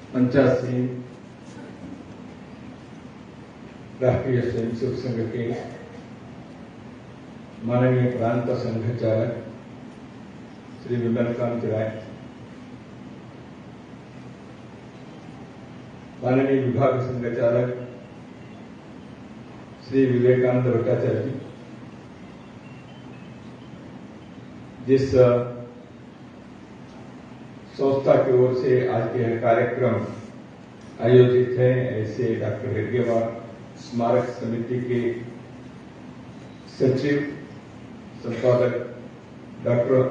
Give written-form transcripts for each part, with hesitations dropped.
85 राष्ट्रीय स्वयंसेवक संघ के माननीय प्रांत संघचालक श्री विमलकांत राय, माननीय विभाग संघचालक श्री विवेकानंद भट्टाचार्य जी, जिस संस्था की ओर से आज के कार्यक्रम आयोजित है, ऐसे डॉक्टर हेडगेवार स्मारक समिति के सचिव संपादक डॉक्टर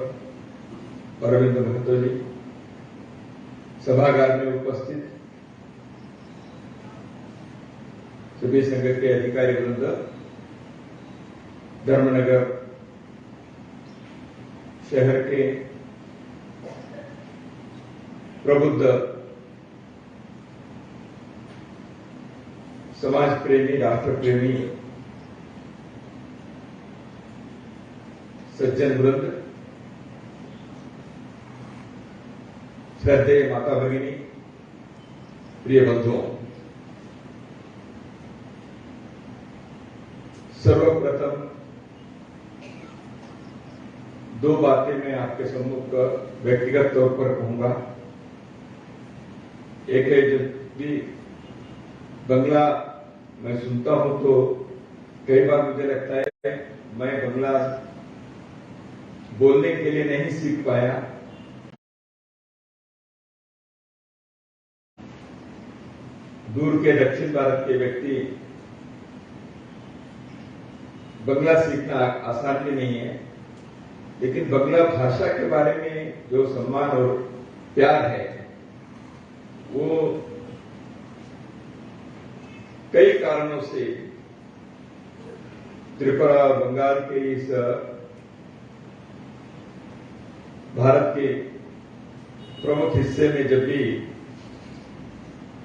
अरविंद महतो जी, सभागार में उपस्थित सभी संघ के अधिकारी वृंद, धर्मनगर शहर के प्रबुद्ध समाज प्रेमी, राष्ट्र प्रेमी सज्जन वृंद, श्रद्धेय माता भगिनी, प्रिय बंधुओं, सर्वप्रथम दो बातें मैं आपके सम्मुख व्यक्तिगत तौर पर कहूंगा। एक है, जब भी बंगला मैं सुनता हूं तो कई बार मुझे लगता है मैं बंगला बोलने के लिए नहीं सीख पाया, दूर के दक्षिण भारत के व्यक्ति बंगला सीखना आसान भी नहीं है, लेकिन बंगला भाषा के बारे में जो सम्मान और प्यार है वो कई कारणों से त्रिपुरा और बंगाल के इस भारत के प्रमुख हिस्से में जब भी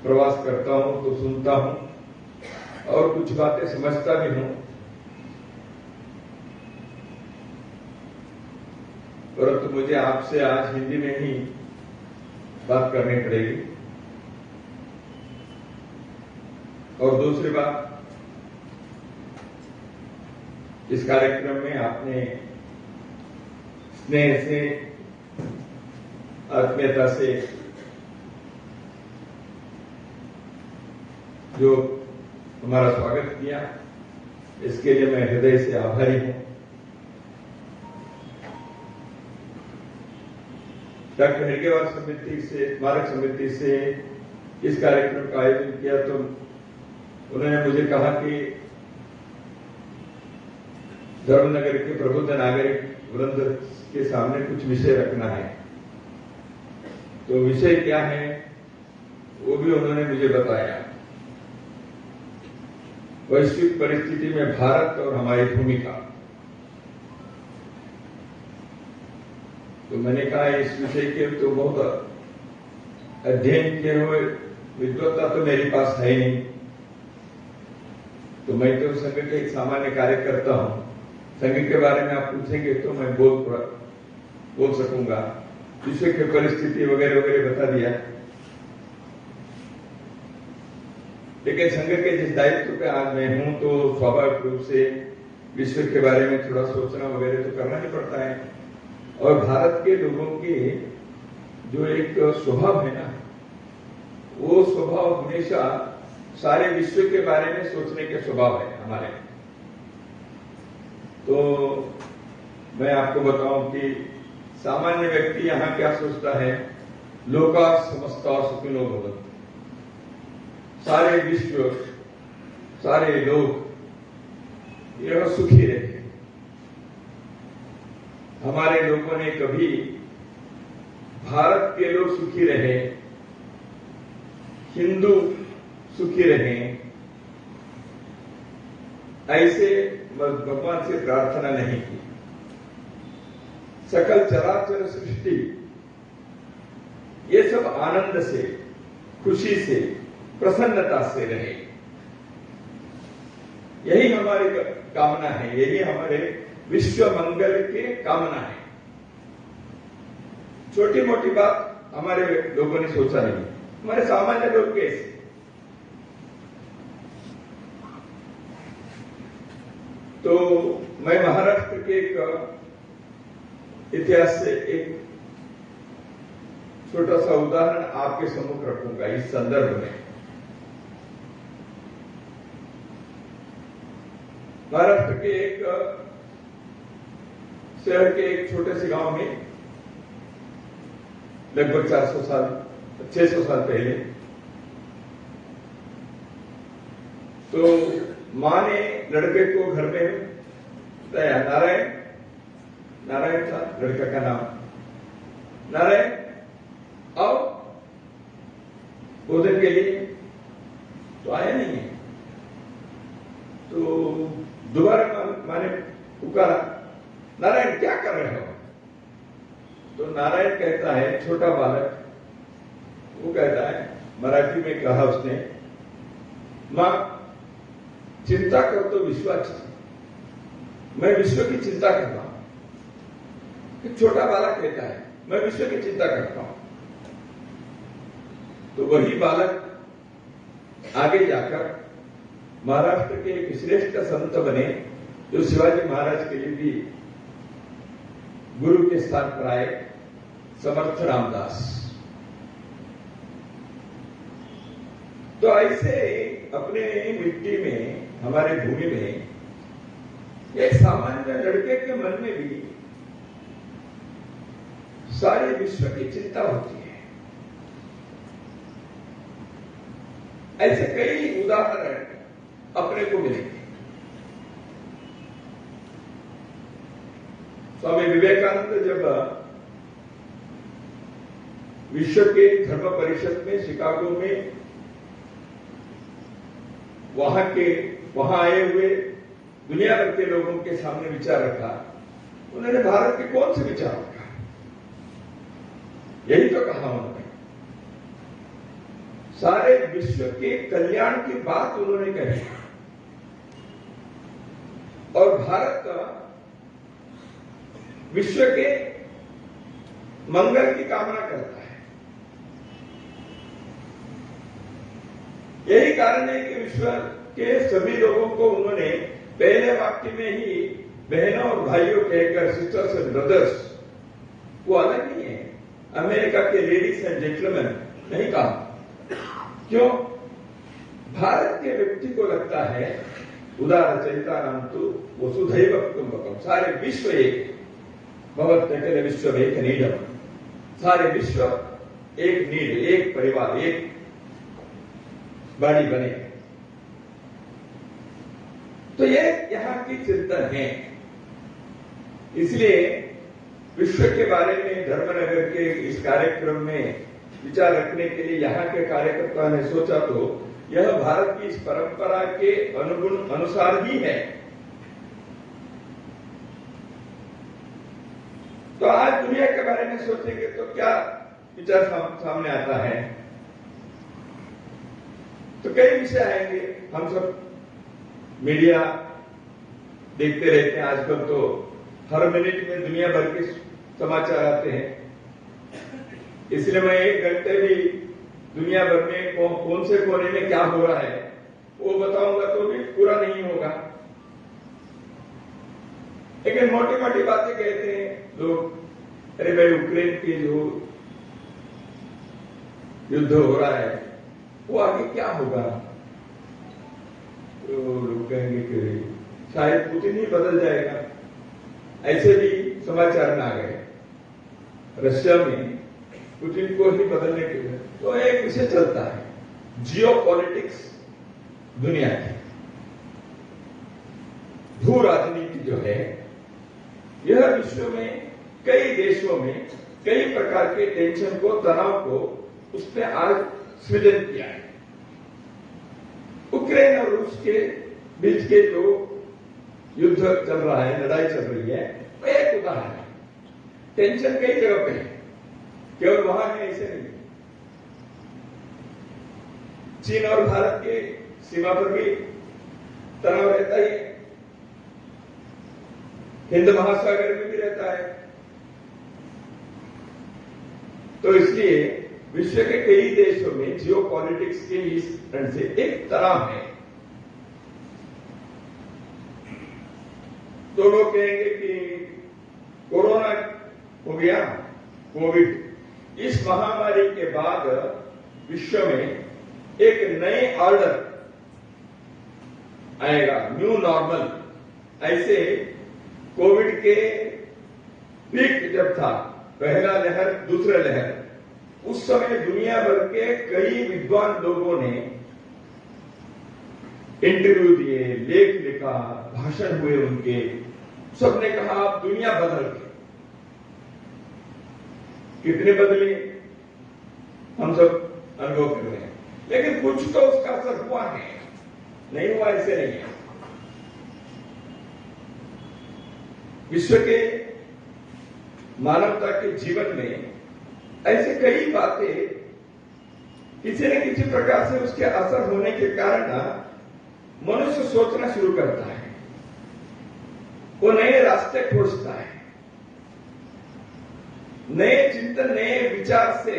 प्रवास करता हूं तो सुनता हूं और कुछ बातें समझता भी हूं, परंतु मुझे आपसे आज हिंदी में ही बात करनी पड़ेगी। और दूसरी बात, इस कार्यक्रम में आपने स्नेह से, आत्मीयता से जो हमारा स्वागत किया, इसके लिए मैं हृदय से आभारी हूं। डॉक्टर हेडगेवार समिति से, स्मारक समिति से इस कार्यक्रम का आयोजन किया तो उन्होंने मुझे कहा कि धर्मनगर के प्रबुद्ध नागरिक वृंद के सामने कुछ विषय रखना है। तो विषय क्या है वो भी उन्होंने मुझे बताया। वैश्विक परिस्थिति में भारत और हमारी भूमिका। तो मैंने कहा इस विषय के तो बहुत अध्ययन किए हुए विद्वत्ता तो मेरे पास है नहीं, तो मैं तो संघ के एक सामान्य कार्यकर्ता हूं। संघ के बारे में आप पूछेंगे तो मैं बोल सकूंगा, विश्व की परिस्थिति वगैरह वगैरह बता दिया। लेकिन संघ के जिस दायित्व पे आज मैं हूं तो स्वाभाविक रूप से विश्व के बारे में थोड़ा सोचना वगैरह तो करना ही पड़ता है। और भारत के लोगों के जो एक स्वभाव है ना, वो स्वभाव हमेशा सारे विश्व के बारे में सोचने के स्वभाव है हमारे। तो मैं आपको बताऊं कि सामान्य व्यक्ति यहां क्या सोचता है, लोका समस्ता सुखिनो भवन्तु, सारे विश्व, सारे लोग यह सुखी रहे। हमारे लोगों ने कभी भारत के लोग सुखी रहे, हिंदू सुखी रहे, ऐसे भगवान से प्रार्थना नहीं की। सकल चराचर सृष्टि ये सब आनंद से, खुशी से, प्रसन्नता से रहे, यही हमारी कामना है, यही हमारे विश्व मंगल के कामना है। छोटी मोटी बात हमारे लोगों ने सोचा नहीं। हमारे सामान्य लोग कैसे? तो मैं महाराष्ट्र के एक इतिहास से एक छोटा सा उदाहरण आपके सम्मुख रखूंगा इस संदर्भ में। महाराष्ट्र के एक शहर के एक छोटे से गांव में लगभग 600 साल पहले तो मां ने लड़के को घर में बताया, नारायण था लड़का का नाम, नारायण आओ भोजन के लिए। तो आया नहीं है। तो दोबारा मां ने पुकारा, नारायण क्या कर रहे हो? तो नारायण कहता है, छोटा बालक वो कहता है, मराठी में कहा उसने, मां चिंता कर तो विश्वाची, मैं विश्व की चिंता करता हूं। एक छोटा बालक कहता है, मैं विश्व की चिंता करता हूं। तो वही बालक आगे जाकर महाराष्ट्र के एक श्रेष्ठ संत बने, जो शिवाजी महाराज के लिए भी गुरु के स्थान पर आए, समर्थ रामदास। तो ऐसे अपने मिट्टी में, हमारे भूमि में एक सामान्य लड़के के मन में भी सारे विश्व की चिंता होती है। ऐसे कई उदाहरण अपने को मिलेंगे। स्वामी विवेकानंद जब विश्व के धर्म परिषद में शिकागो में वहां आए हुए दुनिया भर के लोगों के सामने विचार रखा, उन्होंने भारत के कौन से विचार रखा? यही तो कहा उन्होंने, सारे विश्व के कल्याण की बात उन्होंने कही और भारत का विश्व के मंगल की कामना करता है। यही कारण है कि विश्व के सभी लोगों को उन्होंने पहले वाक्य में ही बहनों और भाइयों कहकर, सिस्टर्स एंड ब्रदर्स, वो अलग नहीं है, अमेरिका के लेडीज एंड जेंटलमैन नहीं कहा। क्यों? भारत के व्यक्ति को लगता है उदार चरितानां तु वसुधैव कुटुंबकम, सारे विश्व एक, भगवत सकल विश्व एक नीडम, सारे विश्व एक नीड, एक परिवार, एक बाड़ी बने। तो ये यहां की चिंतन है। इसलिए विश्व के बारे में धर्मनगर के इस कार्यक्रम में विचार रखने के लिए यहां के कार्यकर्ता ने सोचा, तो यह भारत की इस परंपरा के अनुसार ही है। तो आज दुनिया के बारे में सोचेंगे तो क्या विचार सामने आता है? तो कई विषय आएंगे। हम सब मीडिया देखते रहते हैं, आजकल तो हर मिनट में दुनिया भर के समाचार आते हैं। इसलिए मैं 1 घंटे भी दुनिया भर में कौन से कोने में क्या हो रहा है वो बताऊंगा तो भी पूरा नहीं होगा। लेकिन मोटी मोटी बातें कहते हैं लोग, अरे भाई यूक्रेन की जो युद्ध हो रहा है वो आगे क्या होगा? तो लोग कहेंगे कि शायद पुतिन ही बदल जाएगा। ऐसे भी समाचार में आ गए, रशिया में पुतिन को ही बदलने के लिए। तो एक विषय चलता है, जियो पॉलिटिक्स दुनिया की भू राजनीति जो है, यह विश्व में कई देशों में कई प्रकार के टेंशन को, तनाव को उसने आज सृजन किया है। यूक्रेन और रूस के बीच के जो युद्ध चल रहा है, लड़ाई चल रही है, वो एक उदाहरण है। टेंशन कई जगह पे है, केवल वहां में ऐसे नहीं। चीन और भारत के सीमा पर भी तनाव रहता ही है, हिंद महासागर में भी रहता है। तो इसलिए विश्व के कई देशों में जियो पॉलिटिक्स के इस तरह से एक तनाव है। तो लोग कहेंगे कि कोरोना हो गया, कोविड, इस महामारी के बाद विश्व में एक नए ऑर्डर आएगा, न्यू नॉर्मल। ऐसे कोविड के पीक जब था, पहला लहर, दूसरा लहर, उस समय दुनिया भर के कई विद्वान लोगों ने इंटरव्यू दिए, लेख लिखा, भाषण हुए उनके, सबने कहा अब दुनिया बदल गई। कितने बदले हम सब अनुभव कर रहे हैं, लेकिन कुछ तो उसका असर हुआ है, नहीं हुआ ऐसे नहीं है। विश्व के मानवता के जीवन में ऐसे कई बातें किसी न किसी प्रकार से उसके असर होने के कारण मनुष्य सोचना शुरू करता है, वो नए रास्ते खोजता है, नए चिंतन, नए विचार से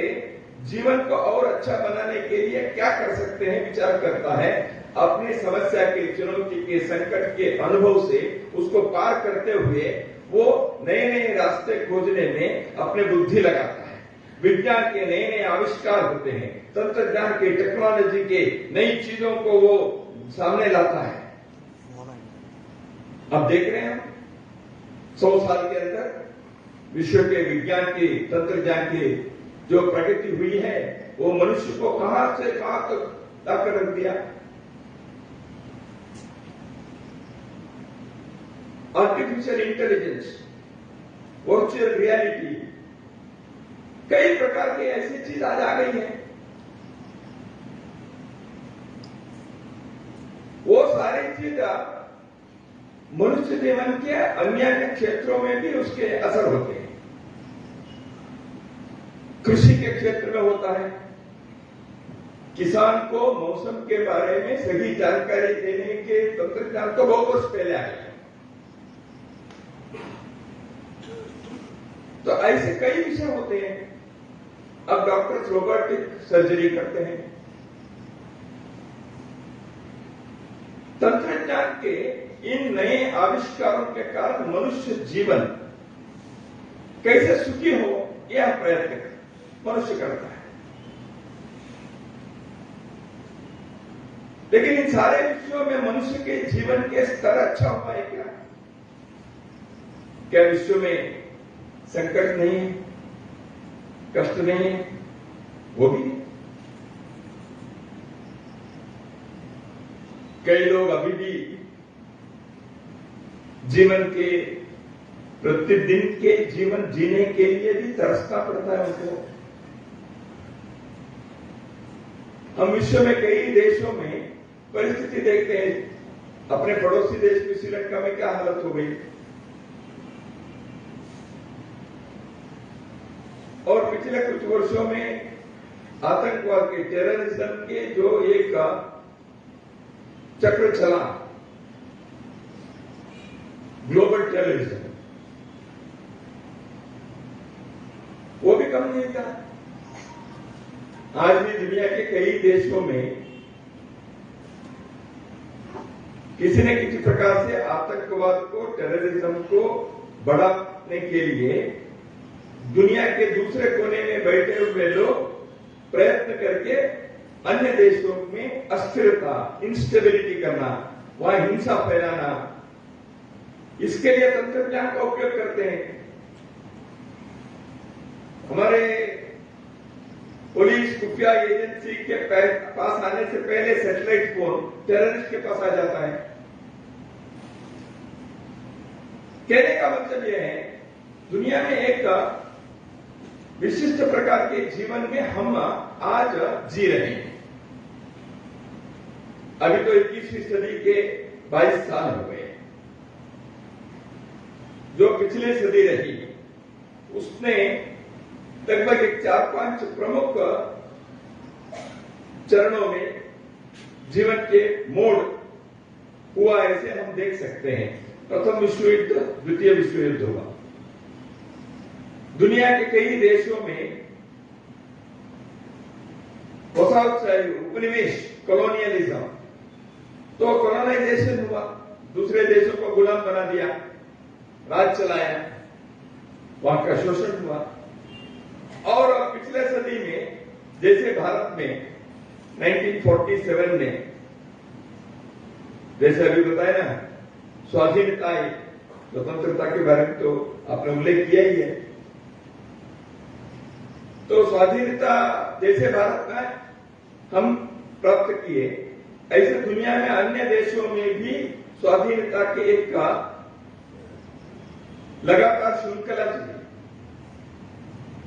जीवन को और अच्छा बनाने के लिए क्या कर सकते हैं विचार करता है। अपनी समस्या के, चुनौती के, संकट के अनुभव से उसको पार करते हुए वो नए नए रास्ते खोजने में अपने बुद्धि लगाता है। विज्ञान के नए नए आविष्कार होते हैं, तंत्रज्ञान के, टेक्नोलॉजी के नई चीजों को वो सामने लाता है। अब देख रहे हैं 100 साल के अंदर विश्व के विज्ञान की, तंत्रज्ञान की जो प्रगति हुई है, वो मनुष्य को कहां से कहां तक लाकर रख दिया। आर्टिफिशियल इंटेलिजेंस, वर्चुअल रियलिटी, कई प्रकार की ऐसी चीज आज आ गई है। वो सारी चीज मनुष्य जीवन के अन्य क्षेत्रों में भी उसके असर होते हैं। कृषि के क्षेत्र में होता है, किसान को मौसम के बारे में सही जानकारी देने के तंत्रज्ञान तो बहुत वर्ष पहले आए। तो ऐसे कई विषय होते हैं। अब डॉक्टर्स रोबोटिक सर्जरी करते हैं। तंत्रज्ञान के इन नए आविष्कारों के कारण मनुष्य जीवन कैसे सुखी हो, यह प्रयत्न मनुष्य करता है। लेकिन इन सारे विषयों में मनुष्य के जीवन के स्तर अच्छा हुआ है क्या? क्या विश्व में संकट नहीं है, कष्ट नहीं है? वो भी नहीं। कई लोग अभी भी जीवन के, प्रतिदिन के जीवन जीने के लिए भी तरसना पड़ता है उनको। हम विश्व में कई देशों में परिस्थिति देखते हैं। अपने पड़ोसी देश में श्रीलंका में क्या हालत हो गई, और पिछले कुछ वर्षों में आतंकवाद के, टेररिज्म के जो एक चक्र चला, ग्लोबल टेररिज्म, वो भी कम नहीं था। आज भी दुनिया के कई देशों में किसी न किसी प्रकार से आतंकवाद को, टेररिज्म को बढ़ाने के लिए दुनिया के दूसरे कोने में बैठे हुए लोग प्रयत्न करके अन्य देशों में अस्थिरता, इंस्टेबिलिटी करना, वहां हिंसा फैलाना, इसके लिए तंत्रज्ञान का उपयोग करते हैं। हमारे पुलिस, खुफिया एजेंसी के पास आने से पहले सैटेलाइट फोन टेररिस्ट के पास आ जाता है। कहने का मतलब यह है, दुनिया में एक विशिष्ट प्रकार के जीवन में हम आज जी रहे हैं। अभी तो 21वीं सदी के 22 साल हो गए। जो पिछले सदी रही, उसने लगभग एक 4-5 प्रमुख चरणों में जीवन के मोड़ हुआ, ऐसे हम देख सकते हैं। प्रथम विश्व युद्ध, द्वितीय विश्व युद्ध हुआ। दुनिया के कई देशों में वसाहतशाही, उपनिवेश, कॉलोनियलिज्म, तो कॉलोनाइजेशन हुआ, दूसरे देशों को गुलाम बना दिया, राज चलाया, वहां का शोषण हुआ। और पिछले सदी में जैसे भारत में 1947 में, जैसे अभी बताया ना, स्वाधीनता, स्वतंत्रता के बारे में तो आपने उल्लेख किया ही है। तो स्वाधीनता जैसे भारत में हम प्राप्त किए, ऐसे दुनिया में अन्य देशों में भी स्वाधीनता के एक का लगातार श्रृंखला चली।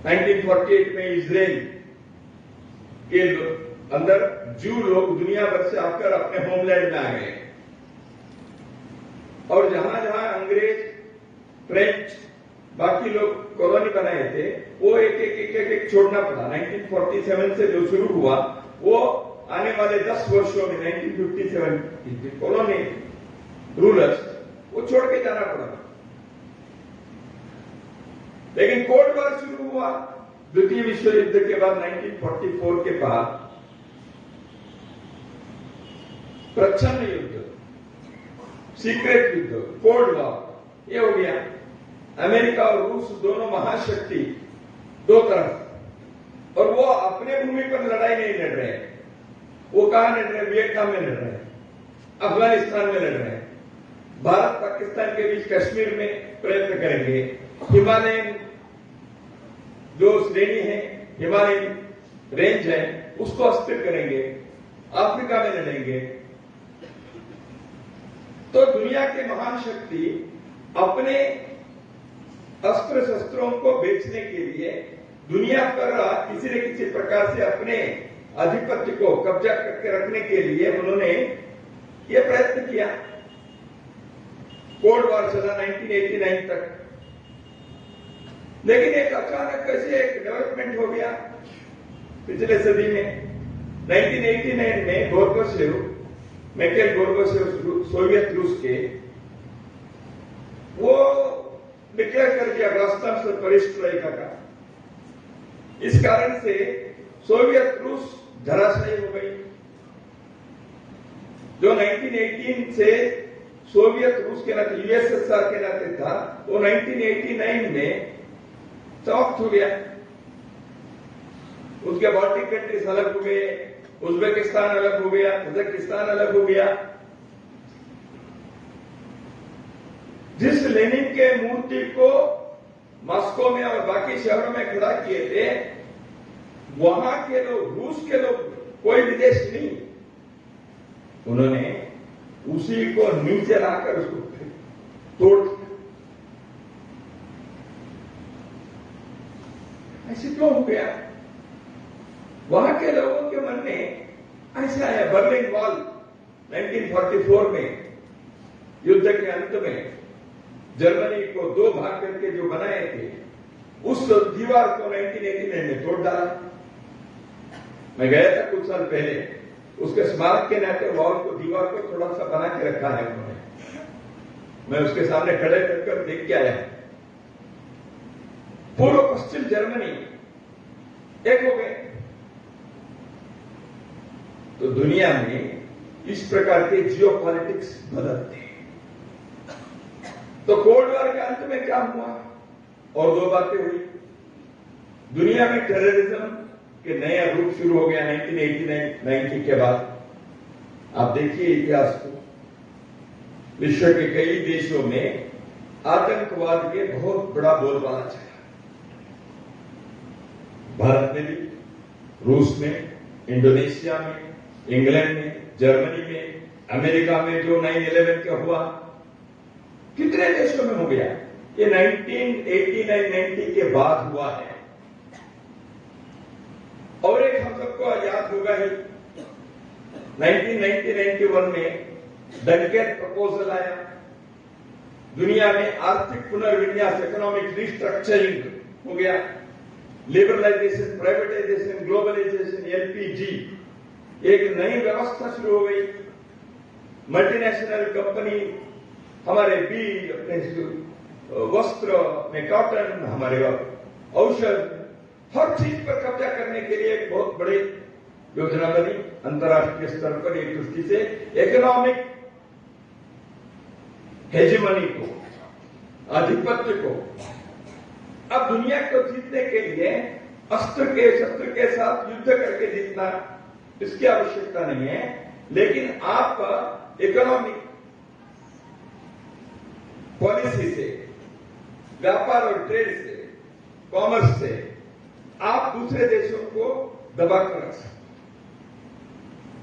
1948 में इजराइल के अंदर जू लोग दुनिया भर से आकर अपने होमलैंड में आ गए, और जहां जहां अंग्रेज, फ्रेंच, बाकी लोग कॉलोनी बनाए थे, वो एक छोड़ना पड़ा। 1947 से जो शुरू हुआ, वो आने वाले 10 वर्षों में 1957 कॉलोनी रूलर्स वो छोड़ के जाना पड़ा। लेकिन कोल्ड वॉर शुरू हुआ द्वितीय विश्व युद्ध के बाद, 1944 के बाद प्रच्छन्न युद्ध, सीक्रेट युद्ध, कोल्ड वॉर, ये हो गया। अमेरिका और रूस दोनों महाशक्ति दो तरफ, और वो अपने भूमि पर लड़ाई नहीं लड़ रहे हैं। वो कहां लड़ रहे हैं? वियतनाम में लड़ रहे हैं, अफगानिस्तान में लड़ रहे हैं, भारत पाकिस्तान के बीच कश्मीर में प्रयत्न करेंगे, हिमालयन जो श्रेणी है, हिमालयन रेंज है, उसको अस्थिर करेंगे, अफ्रीका में लड़ेंगे। तो दुनिया के महान शक्ति अपने अस्त्र शस्त्रों को बेचने के लिए दुनिया पर किसी न किसी प्रकार से अपने आधिपत्य को कब्जा करके रखने के लिए उन्होंने ये प्रयत्न किया। कोल्ड वॉर चला 1989 तक। लेकिन एक अचानक कैसे एक डेवलपमेंट हो गया पिछले सदी में। 1989 में गोर्बाचेव, मिखाइल गोर्बाचेव, सोवियत रूस के, वो डिक्लेयर कर दिया ग्लासnost परिस्ट्राइका का। इस कारण से सोवियत रूस धराशायी हो गई। जो 1918 से सोवियत रूस के नाते, यूएसएसआर के नाते था, वो 1989 में समाप्त हो गया। उसके बाल्टिक कंट्रीज अलग हो गए, उज्बेकिस्तान अलग हो गया, कजाकिस्तान अलग हो गया। जिस लेनिन के मूर्ति को मॉस्को में और बाकी शहरों में खड़ा किए थे, वहां के लोग, रूस के लोग, कोई विदेश नहीं, उन्होंने उसी को नीचे लाकर उसको तोड़ दिया। ऐसे क्यों हो गया? वहां के लोगों के मन में ऐसा आया। बर्लिन वॉल 1944 में युद्ध के अंत में जर्मनी को दो भाग करके जो बनाए थे, उस दीवार को 1989 में तोड़ डाला। मैं गया था कुछ साल पहले, उसके स्मारक के नाते वॉल को, दीवार को थोड़ा सा बना के रखा है उन्होंने। मैं उसके सामने खड़े कर देख के आया। पूर्व पश्चिम जर्मनी एक हो गए। तो दुनिया में इस प्रकार के जियो पॉलिटिक्स बदलते हैं। तो कोल्ड वॉर के अंत में क्या हुआ? और दो बातें हुई। दुनिया में टेररिज्म के नया रूप शुरू हो गया 1989-90 के बाद। आप देखिए इतिहास को, विश्व के कई देशों में आतंकवाद के बहुत बड़ा बोलबाला चला। भारत में भी, रूस में, इंडोनेशिया में, इंग्लैंड में, जर्मनी में, अमेरिका में जो 9/11 का हुआ, कितने देशों में हो गया? ये 1989-90 के बाद हुआ है। और एक हम सबको याद होगा ही, 1990-91 में डनकेर्क प्रपोजल आया। दुनिया में आर्थिक पुनर्विन्यास, इकोनॉमिक रिस्ट्रक्चरिंग हो गया। लिबरलाइजेशन, प्राइवेटाइजेशन, ग्लोबलाइजेशन, एलपीजी, एक नई व्यवस्था शुरू हो गई। मल्टीनेशनल कंपनी हमारे बीज, अपने वस्त्र में कॉटन, हमारे औषध, हर चीज पर कब्जा करने के लिए एक बहुत बड़े योजना बनी अंतर्राष्ट्रीय स्तर पर एक दृष्टि से इकोनॉमिक हेजिमनी को, आधिपत्य को। अब दुनिया को जीतने के लिए शस्त्र के साथ युद्ध करके जीतना, इसकी आवश्यकता नहीं है, लेकिन आप इकोनॉमिक पॉलिसी से, व्यापार और ट्रेड से, कॉमर्स से आप दूसरे देशों को दबा कर रख सकते।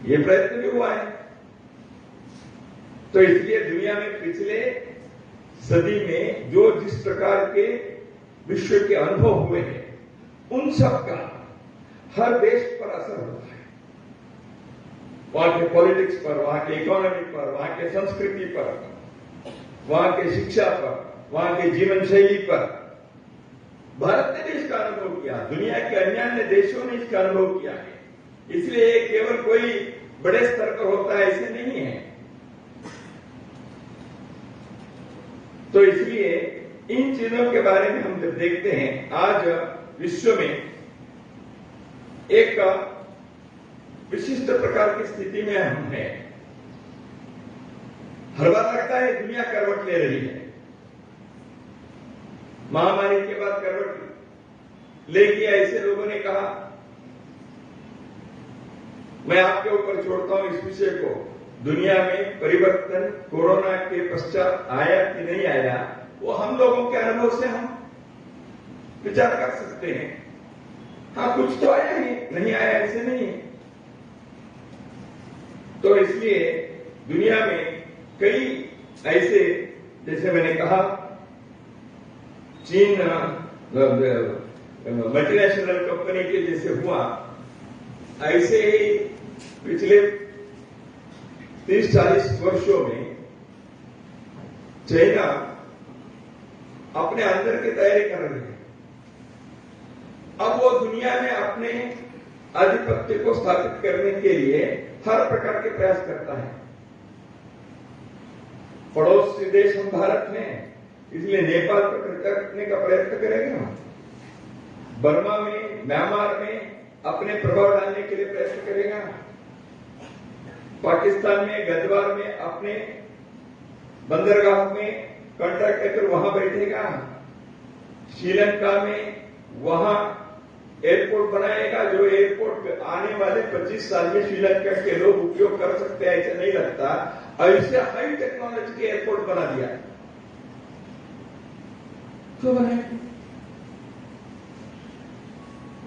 ये प्रयत्न भी हुआ है। तो इसलिए दुनिया में पिछले सदी में जो जिस प्रकार के विश्व के अनुभव हुए हैं, उन सब का हर देश पर असर होता है। वहां के पॉलिटिक्स पर, वहां के इकोनॉमी पर, वहां के संस्कृति पर, वहां के शिक्षा पर, वहां के जीवन शैली पर। भारत ने भी इसका अनुभव किया, दुनिया के अन्य देशों ने इसका अनुभव किया है। इसलिए ये केवल कोई बड़े स्तर पर होता है ऐसे नहीं है। तो इसलिए इन चीजों के बारे में हम जब देखते हैं, आज विश्व में एक विशिष्ट प्रकार की स्थिति में हम हैं। हर बार लगता है दुनिया करवट ले रही है, महामारी के बाद करवट लेके ऐसे लोगों ने कहा। मैं आपके ऊपर छोड़ता हूं इस विषय को, दुनिया में परिवर्तन कोरोना के पश्चात आया कि नहीं आया, वो हम लोगों के अनुभव से हम विचार कर सकते हैं। हाँ, कुछ तो आया ही, नहीं आया ऐसे नहीं है। तो इसलिए दुनिया में कई ऐसे, जैसे मैंने कहा, चीन मल्टीनेशनल कंपनी के जैसे हुआ, ऐसे ही पिछले 30-40 वर्षों में चाइना अपने अंदर की तैयारी कर रही है। अब वो दुनिया में अपने आधिपत्य को स्थापित करने के लिए हर प्रकार के प्रयास करता है। पड़ोसी देश हम भारत में, इसलिए नेपाल पर कब्जा करने का प्रयत्न करेगा, बर्मा में, म्यांमार में अपने प्रभाव डालने के लिए प्रयत्न करेगा, पाकिस्तान में, गद्वार में अपने बंदरगाह में कॉन्ट्रैक्ट लेकर वहां बैठेगा, श्रीलंका में वहां एयरपोर्ट बनाएगा, जो एयरपोर्ट आने वाले 25 साल में श्रीलंका के लोग उपयोग कर सकते हैं, ऐसा नहीं लगता। ऐसे हाई टेक्नोलॉजी के एयरपोर्ट बना दिया है। क्यों बनाए?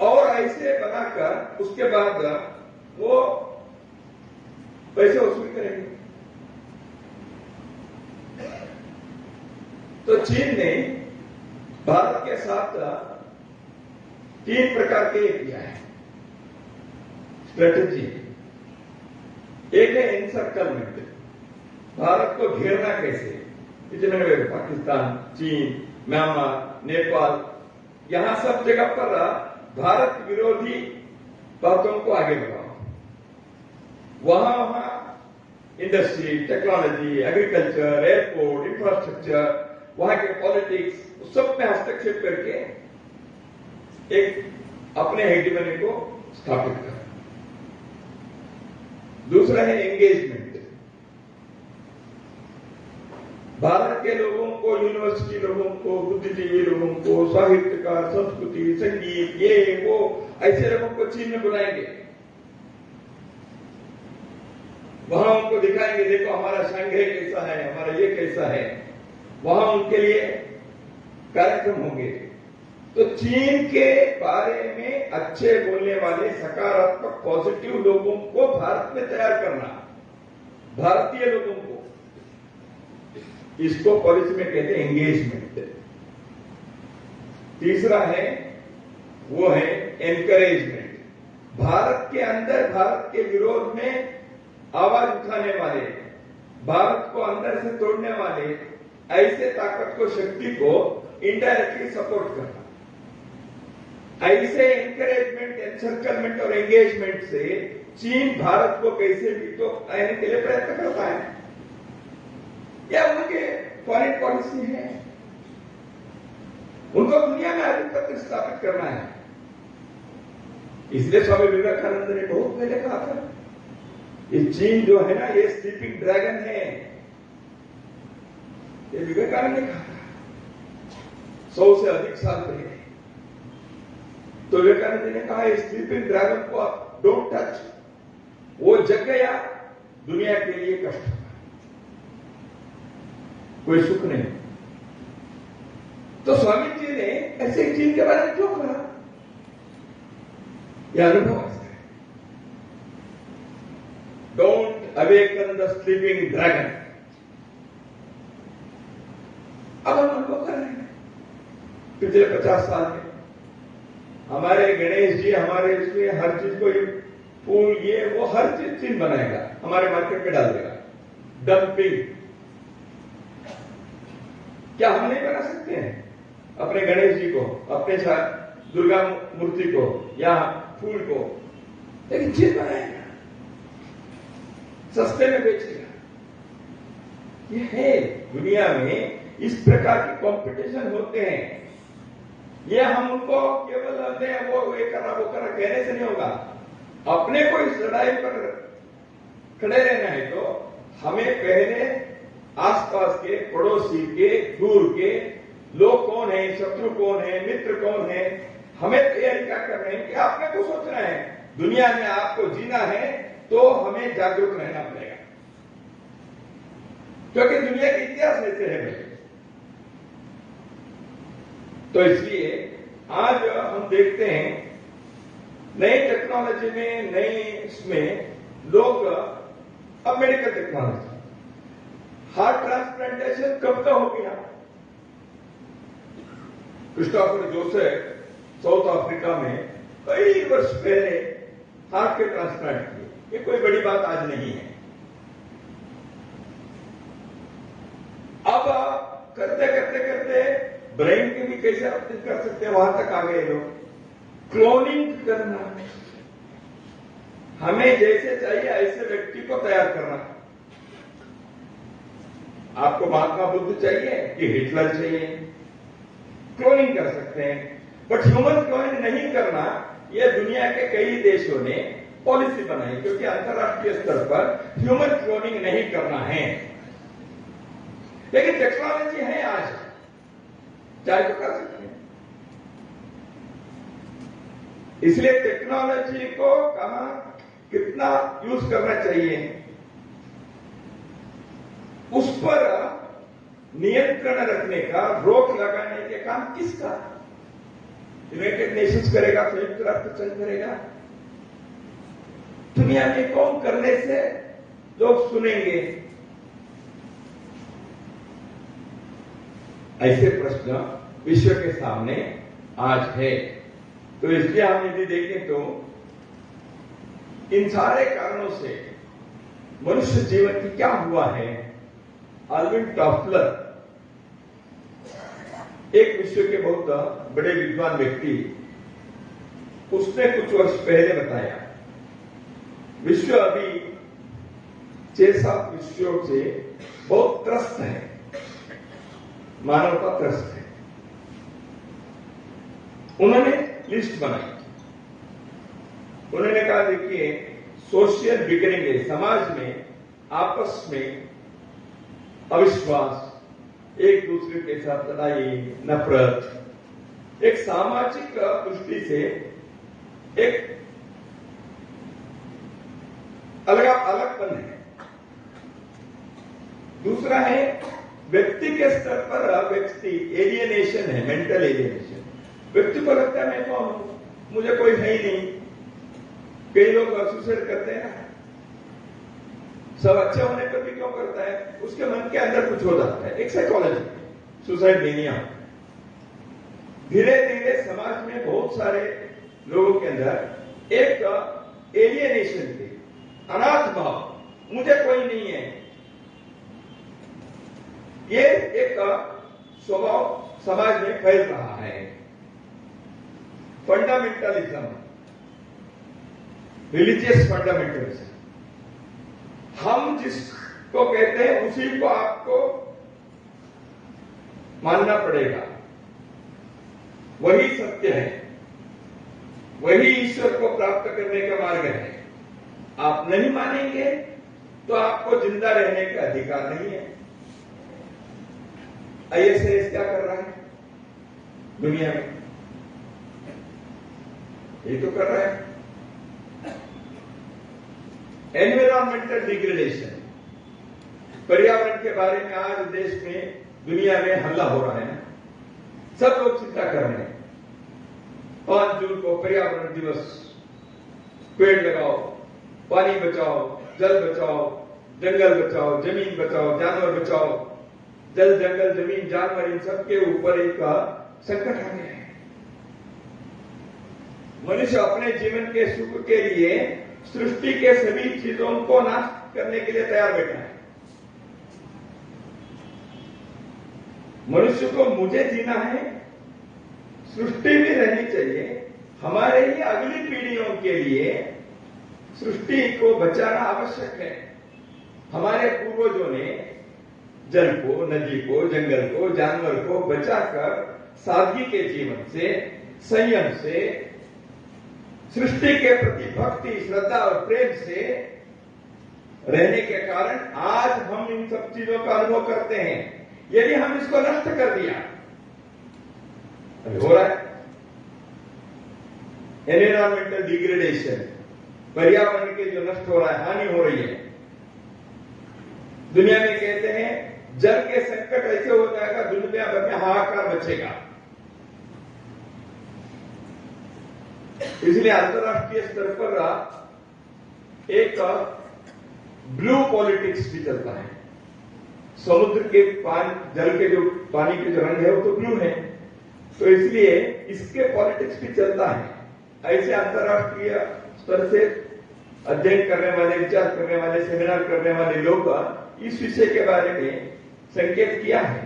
और ऐसे बनाकर उसके बाद वो पैसे वसूल करेंगे। तो चीन ने भारत के साथ 3 प्रकार के किया है स्ट्रेटेजी। एक है एनसर्कलमेंट, भारत को घेरना कैसे, मैंने पाकिस्तान, चीन, म्यांमार, नेपाल, यहां सब जगह पर भारत विरोधी बातों को आगे बढ़ाओ। वहां industry, technology, agriculture, airport, infrastructure, वहां के पॉलिटिक्स, सब में हस्तक्षेप करके एक अपने हेगेमनी को स्थापित कर। दूसरा है एंगेजमेंट, भारत के लोगों को, यूनिवर्सिटी लोगों को, बुद्धिजीवी लोगों को, साहित्यकार, संस्कृति, संगीत, ये वो ऐसे लोगों को चीन में बुलाएंगे। वहां उनको दिखाएंगे, देखो हमारा संघ कैसा है, हमारा ये कैसा है। वहां उनके लिए कार्यक्रम होंगे। तो चीन के बारे में अच्छे बोलने वाले, सकारात्मक, पॉजिटिव लोगों को भारत में तैयार करना, भारतीय लोगों को, इसको पॉलिसी में कहते हैं एंगेजमेंट। तीसरा है वो है एनकरेजमेंट, भारत के अंदर भारत के विरोध में आवाज उठाने वाले, भारत को अंदर से तोड़ने वाले ऐसे ताकत को, शक्ति को इनडायरेक्टली सपोर्ट करना। ऐसे एनकरेजमेंट, एनसर्कलमेंट और एंगेजमेंट से चीन भारत को कैसे भी तो आने के लिए प्रयत्न करता है। या उनके फॉरेन पॉलिसी है, उनको दुनिया में आधिपत्य स्थापित करना है। इसलिए स्वामी विवेकानंद ने बहुत पहले ये चीन जो है ना, ये स्लीपिंग ड्रैगन है। ये विवेकानंद ने कहा 100 से अधिक साल पहले। तो विवेकानंद ने कहा इस स्लीपिंग ड्रैगन को आप डोंट टच। वो जग गया, दुनिया के लिए कष्ट, कोई सुख नहीं। तो स्वामी जी ने ऐसे चीन के बारे में क्यों कहा? यह अनुभव है। Don't awaken the sleeping dragon. अब हम अनुभव कर रहे हैं पिछले 50 साल में। हमारे गणेश जी हमारे इसमें हर चीज को फूल ये वो हर चीज बनाएगा, हमारे मार्केट में डाल देगा। डंपिंग क्या हम नहीं बना सकते हैं अपने गणेश जी को, अपने दुर्गा मूर्ति को या फूल को? लेकिन चीज बनाएगा, सस्ते में बेचेगा। ये है दुनिया में, इस प्रकार के कंपटीशन होते हैं। ये हम उनको केवल वो ये करा वो करा कहने से नहीं होगा। अपने को इस लड़ाई पर खड़े रहना है तो हमें पहले आसपास के, पड़ोसी के, दूर के लोग कौन है, शत्रु कौन है, मित्र कौन है, हमें तैयारी क्या कर रहे हैं कि आपने को सोचना है। दुनिया में आपको जीना है तो हमें जागरूक रहना पड़ेगा, क्योंकि दुनिया के इतिहास ऐसे है भाई। तो इसलिए आज हम देखते हैं नई टेक्नोलॉजी में, नई इसमें लोग अब मेडिकल टेक्नोलॉजी, हार्ट ट्रांसप्लांटेशन कब का हो गया? क्रिस्टोफर जोसेफ साउथ अफ्रीका में कई वर्ष पहले हार्ट के ट्रांसप्लांट किए। ये कोई बड़ी बात आज नहीं है। अब करते करते करते ब्रेन के भी कैसे ऑपरेट कर सकते हैं, वहां तक आ गए लोग। क्लोनिंग करना, हमें जैसे चाहिए ऐसे व्यक्ति को तैयार करना। आपको महात्मा बुद्ध चाहिए कि हिटलर चाहिए, क्लोनिंग कर सकते हैं। बट ह्यूमन क्लोनिंग नहीं करना, यह दुनिया के कई देशों ने पॉलिसी बनाई, क्योंकि अंतर्राष्ट्रीय स्तर पर ह्यूमन क्लोनिंग नहीं करना है। लेकिन टेक्नोलॉजी है, आज चाहे तो कर सकते हैं। इसलिए टेक्नोलॉजी को कहां कितना यूज करना चाहिए, उस पर नियंत्रण रखने का, रोक लगाने के काम किसका? यूनाइटेड नेशंस करेगा, संयुक्त राष्ट्र संघ करेगा? दुनिया में कौन करने से लोग सुनेंगे? ऐसे प्रश्न विश्व के सामने आज है। तो इसलिए हम यदि देखें तो इन सारे कारणों से मनुष्य जीवन की क्या हुआ है, अल्विन टॉफलर एक विश्व के बहुत बड़े विद्वान व्यक्ति, उसने कुछ वर्ष पहले बताया विश्व अभी 6-7 विषयों से बहुत त्रस्त है, मानवता त्रस्त है। उन्होंने लिस्ट बनाई। उन्होंने कहा देखिए, सोशल बिगड़िंग है, समाज में आपस में अविश्वास, एक दूसरे के साथ लड़ाई, नफरत, एक सामाजिक दृष्टि से एक अलगपन है। दूसरा है व्यक्ति के स्तर पर व्यक्ति एलियनेशन है, मेंटल एलियनेशन। व्यक्ति को लगता है मैं कौन हूं, मुझे कोई है ही नहीं। कई लोग सुसाइड करते हैं ना, सब अच्छे होने पर भी क्यों करता है? उसके मन के अंदर कुछ हो जाता है, एक साइकोलॉजी, सुसाइड मेनिया। धीरे धीरे समाज में बहुत सारे लोगों के अंदर एक एलियनेशन थी, अनाथ भाव, मुझे कोई नहीं है, ये एक स्वभाव समाज में फैल रहा है। फंडामेंटलिज्म, रिलीजियस फंडामेंटलिज्म, हम जिसको कहते हैं उसी को आपको मानना पड़ेगा, वही सत्य है, वही ईश्वर को प्राप्त करने का मार्ग है। आप नहीं मानेंगे तो आपको जिंदा रहने का अधिकार नहीं है। ISIS क्या कर रहा है दुनिया में? ये तो कर रहा है एनवायरमेंटल डिग्रेडेशन, पर्यावरण के बारे में आज देश में दुनिया में हमला हो रहा है। सब लोग चिंता कर रहे हैं। 5 जून को पर्यावरण दिवस, पेड़ लगाओ, पानी बचाओ, जल बचाओ, जंगल बचाओ, जमीन बचाओ, जानवर बचाओ। जल, जंगल, जमीन, जानवर, इन सब के ऊपर एक संकट आ गया है। मनुष्य अपने जीवन के सुख के लिए सृष्टि के सभी चीजों को नाश करने के लिए तैयार बैठा है। मनुष्य को मुझे जीना है, सृष्टि भी रहनी चाहिए, हमारे ही अगली पीढ़ियों के लिए सृष्टि को बचाना आवश्यक है। हमारे पूर्वजों ने जल को, नदी को, जंगल को, जानवर को बचाकर सादगी के जीवन से, संयम से, सृष्टि के प्रति भक्ति, श्रद्धा और प्रेम से रहने के कारण आज हम इन सब चीजों का अनुभव करते हैं। यदि हम इसको नष्ट कर दिया, हो रहा है एनवायरमेंटल डिग्रेडेशन, पर्यावरण के जो नष्ट हो रहा है, हानि हो रही है। दुनिया में कहते हैं जल के संकट ऐसे हो जाएगा, दुनिया भर में हाहाकार मचेगा। इसलिए अंतर्राष्ट्रीय स्तर पर एक ब्लू पॉलिटिक्स भी चलता है। समुद्र के जल के जो पानी के जो रंग है वो तो ब्लू है, तो इसलिए इसके पॉलिटिक्स भी चलता है। ऐसे अंतर्राष्ट्रीय स्तर से अध्ययन करने वाले, विचार करने वाले, सेमिनार करने वाले लोग इस विषय के बारे में संकेत किया है।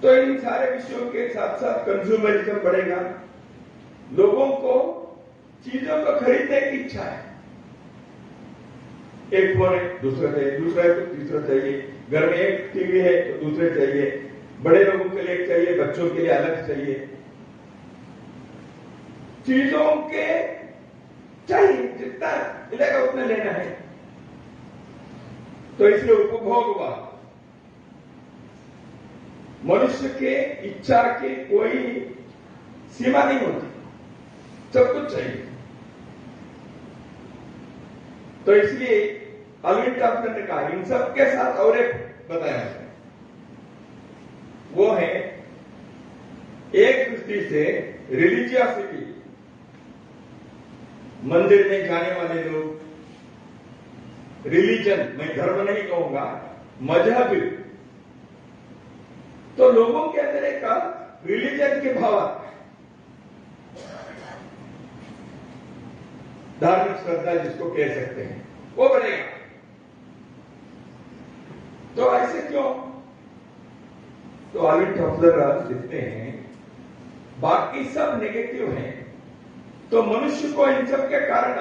तो इन सारे विषयों के साथ साथ कंज्यूमरिज्म बढ़ेगा, लोगों को चीजों को खरीदने की इच्छा है। एक फोन है, दूसरा चाहिए, दूसरा है तो तीसरा चाहिए, घर में एक टीवी है तो दूसरे चाहिए, बड़े लोगों के लिए चाहिए, बच्चों के लिए अलग चाहिए। चीजों के चाहिए, जितना मिलेगा उतना लेना है, तो इसलिए उपभोग हुआ। मनुष्य के इच्छा की कोई सीमा नहीं होती, सब कुछ चाहिए। तो इसलिए अल्विन टॉफलर ने कहा इन सब के साथ और एक बताया है, वो है एक दृष्टि से रिलीजियसिटी, मंदिर में जाने वाले लोग, रिलीजन, मैं धर्म नहीं कहूंगा, मजहब, तो लोगों के अंदर एक रिलीजन के भाव आता है, धार्मिक श्रद्धा जिसको कह सकते हैं, वो बढ़ेगा। तो ऐसे क्यों? तो अल्विन टॉफलर लिखते हैं बाकी सब नेगेटिव हैं, तो मनुष्य को इन सब के कारण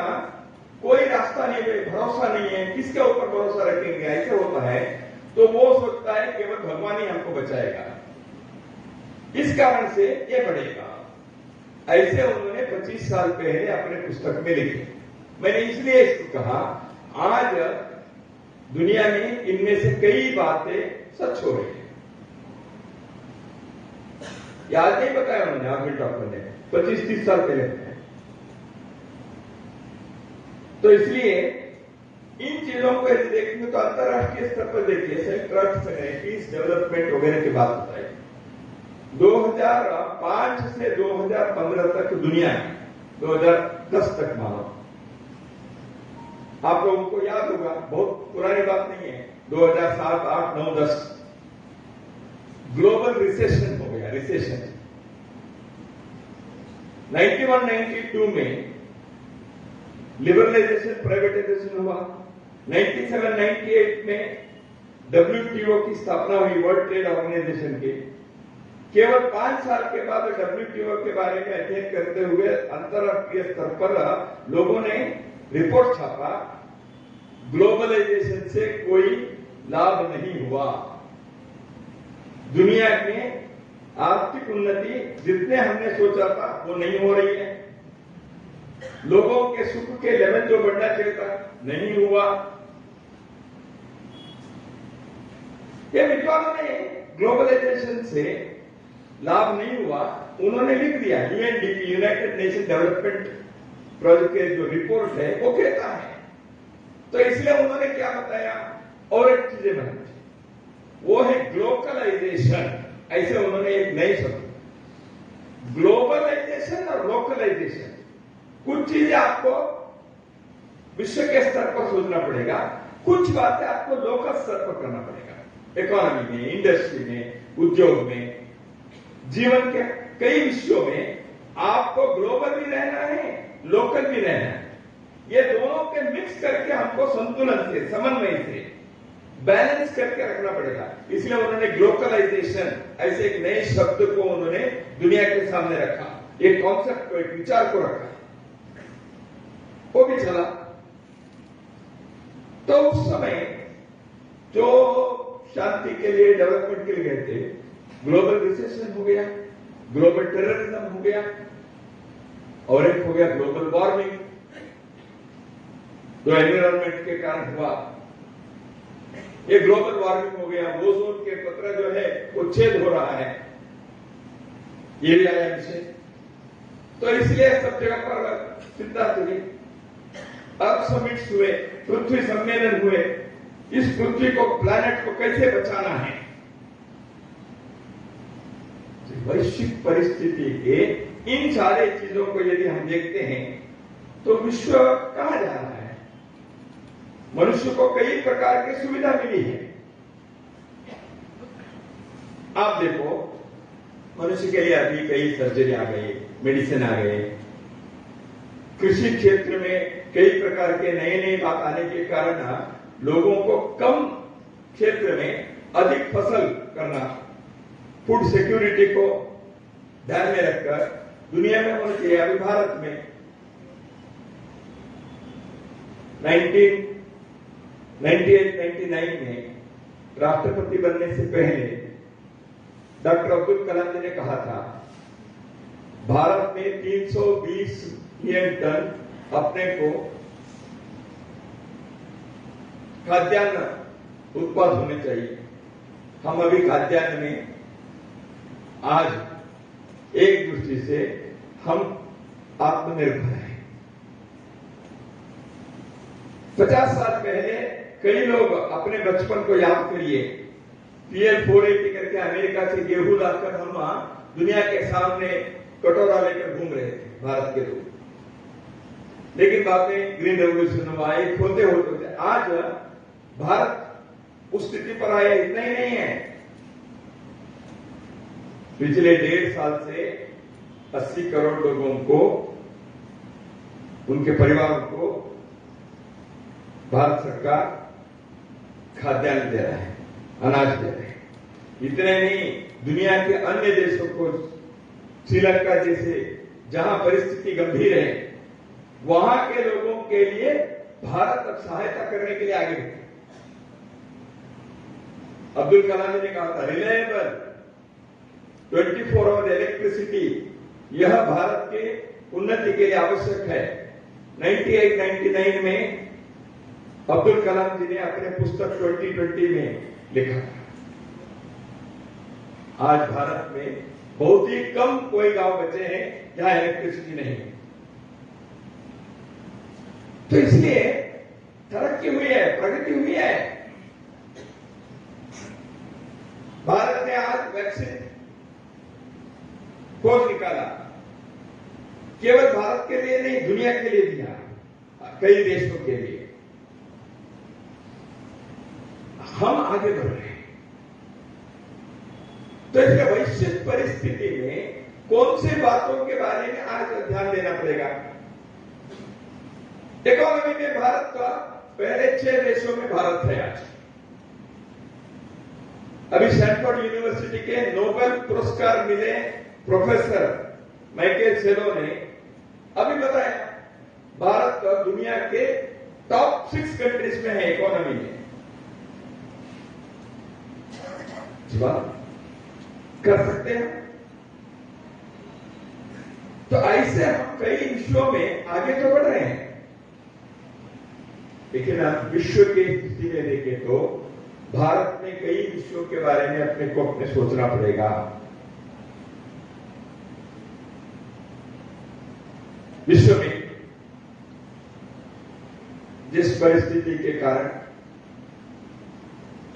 कोई रास्ता नहीं है, भरोसा नहीं है, किसके ऊपर भरोसा रखेंगे, ऐसे होता है। तो वो सोचता है केवल भगवान ही हमको बचाएगा, इस कारण से ये बढ़ेगा। ऐसे उन्होंने 25 साल पहले अपने पुस्तक में लिखे। मैंने इसलिए इसको कहा, आज दुनिया में इनमें से कई बातें सच हो रही है। याद नहीं बताया उन्होंने, अल्विन टॉफलर ने 25-30 साल पहले बताया। तो इसलिए इन चीजों को यदि देखेंगे तो अंतर्राष्ट्रीय स्तर पर देखिए, संयुक्त राष्ट्र संघ ने पीस डेवलपमेंट वगैरह की बात बताई। 2005 से 2015 तक दुनिया में, 2010 तक मानो, आप लोगों को याद होगा, बहुत पुरानी बात नहीं है, 2007, 8, 9, 10 ग्लोबल रिसेशन हो गया। रिसेशन 91-92 में लिबरलाइजेशन, प्राइवेटाइजेशन हुआ। 97-98 में WTO की स्थापना हुई, वर्ल्ड ट्रेड ऑर्गेनाइजेशन की। केवल 5 साल के बाद WTO के बारे में अध्ययन करते हुए अंतर्राष्ट्रीय स्तर पर लोगों ने रिपोर्ट छापा, ग्लोबलाइजेशन से कोई लाभ नहीं हुआ, दुनिया में आर्थिक उन्नति जितने हमने सोचा था वो नहीं हो रही है। लोगों के सुख के लेवल जो बढ़ना चाहिए था नहीं हुआ। ये विद्वानों ने ग्लोबलाइजेशन से लाभ नहीं हुआ, उन्होंने लिख दिया। UNDP, United nation development project के जो रिपोर्ट है वो कहता है। तो इसलिए उन्होंने क्या बताया, और एक चीजें बनाई, वो है ग्लोकलाइजेशन। ऐसे उन्होंने एक नई शब्द, ग्लोबलाइजेशन और लोकलाइजेशन। कुछ चीजें आपको विश्व के स्तर पर सोचना पड़ेगा, कुछ बातें आपको लोकल स्तर पर करना पड़ेगा। इकोनॉमी में, इंडस्ट्री में, उद्योग में, जीवन के कई विषयों में आपको ग्लोबल भी रहना है, लोकल भी रहना है। ये दोनों के मिक्स करके हमको संतुलन से, समन्वय से बैलेंस करके रखना पड़ेगा। इसलिए उन्होंने ग्लोकलाइजेशन ऐसे एक नए शब्द को उन्होंने दुनिया के सामने रखा, एक कॉन्सेप्ट को, एक विचार को रखा, वो भी चला। तो उस समय जो शांति के लिए, डेवलपमेंट के लिए गए थे, ग्लोबल रिसेशन हो गया, ग्लोबल टेररिज्म हो गया, और एक हो गया ग्लोबल वार्मिंग जो एनवायरमेंट के कारण हुआ। ये ग्लोबल वार्मिंग हो गया, ओजोन के पत्र जो है वो छेद हो रहा है, ये भी आया विषय। तो इसलिए सब जगह पर चिंता चली, अर्थ समिट्स हुए, पृथ्वी सम्मेलन हुए, इस पृथ्वी को, प्लैनेट को कैसे बचाना है। वैश्विक परिस्थिति के इन सारे चीजों को यदि हम देखते हैं तो विश्व कहां जा रहा है। मनुष्य को कई प्रकार की सुविधा मिली है। आप देखो, मनुष्य के लिए अभी कई सर्जरी आ गई, मेडिसिन आ गए, कृषि क्षेत्र में कई प्रकार के नए नए बात आने के कारण लोगों को कम क्षेत्र में अधिक फसल करना, फूड सिक्योरिटी को ध्यान में रखकर दुनिया में होना चाहिए। अभी भारत में 1998-99 में राष्ट्रपति बनने से पहले डॉक्टर अब्दुल कलाम जी ने कहा था, भारत में 320 मिलियन टन अपने को खाद्यान्न उत्पाद होने चाहिए। हम अभी खाद्यान्न में आज एक दृष्टि से हम आत्मनिर्भर हैं। 50 साल पहले कई लोग, अपने बचपन को याद करिए, PL480 करके अमेरिका से गेहूं लाकर हम दुनिया के सामने कटोरा लेकर घूम रहे थे, भारत के लोग। लेकिन बाद में ग्रीन रेवोल्यूशन हुआ, एक होते होते आज भारत उस स्थिति पर आया। इतना ही नहीं है, पिछले 1.5 साल से 80 करोड़ लोगों को, उनके परिवारों को भारत सरकार खाद्यान्न दे रहा है, अनाज दे रहे हैं। इतने नहीं, दुनिया के अन्य देशों को, श्रीलंका जैसे जहां परिस्थिति गंभीर है, वहां के लोगों के लिए भारत अब सहायता करने के लिए आगे बढ़े। अब्दुल कलाम जी ने कहा था, रिलायबल 24 आवर इलेक्ट्रिसिटी, यह भारत के उन्नति के लिए आवश्यक है। 98-99 में अब्दुल कलाम जी ने अपने पुस्तक 2020 में लिखा था। आज भारत में बहुत ही कम कोई गांव बचे हैं जहां इलेक्ट्रिसिटी नहीं है। तो इसलिए तरक्की हुई है, प्रगति हुई है। भारत ने आज वैक्सीन खोज निकाला, केवल भारत के लिए नहीं, दुनिया के लिए दिया, कई देशों के लिए। हम आगे बढ़ रहे हैं। तो इसलिए वैश्विक परिस्थिति में कौन सी बातों के बारे में आज ध्यान देना पड़ेगा। इकोनॉमी में भारत का पहले 6 देशों में भारत है आज। अभी स्टैनफोर्ड यूनिवर्सिटी के नोबेल पुरस्कार मिले प्रोफेसर माइकल सेलो ने अभी बताया, भारत का दुनिया के टॉप 6 कंट्रीज में है इकोनॉमी में। कर सकते हैं। तो ऐसे हम कई विषयों में आगे तो बढ़ रहे हैं, लेकिन आप विश्व की स्थिति में देखें तो भारत में कई विषयों के बारे में अपने सोचना पड़ेगा। विश्व में जिस परिस्थिति के कारण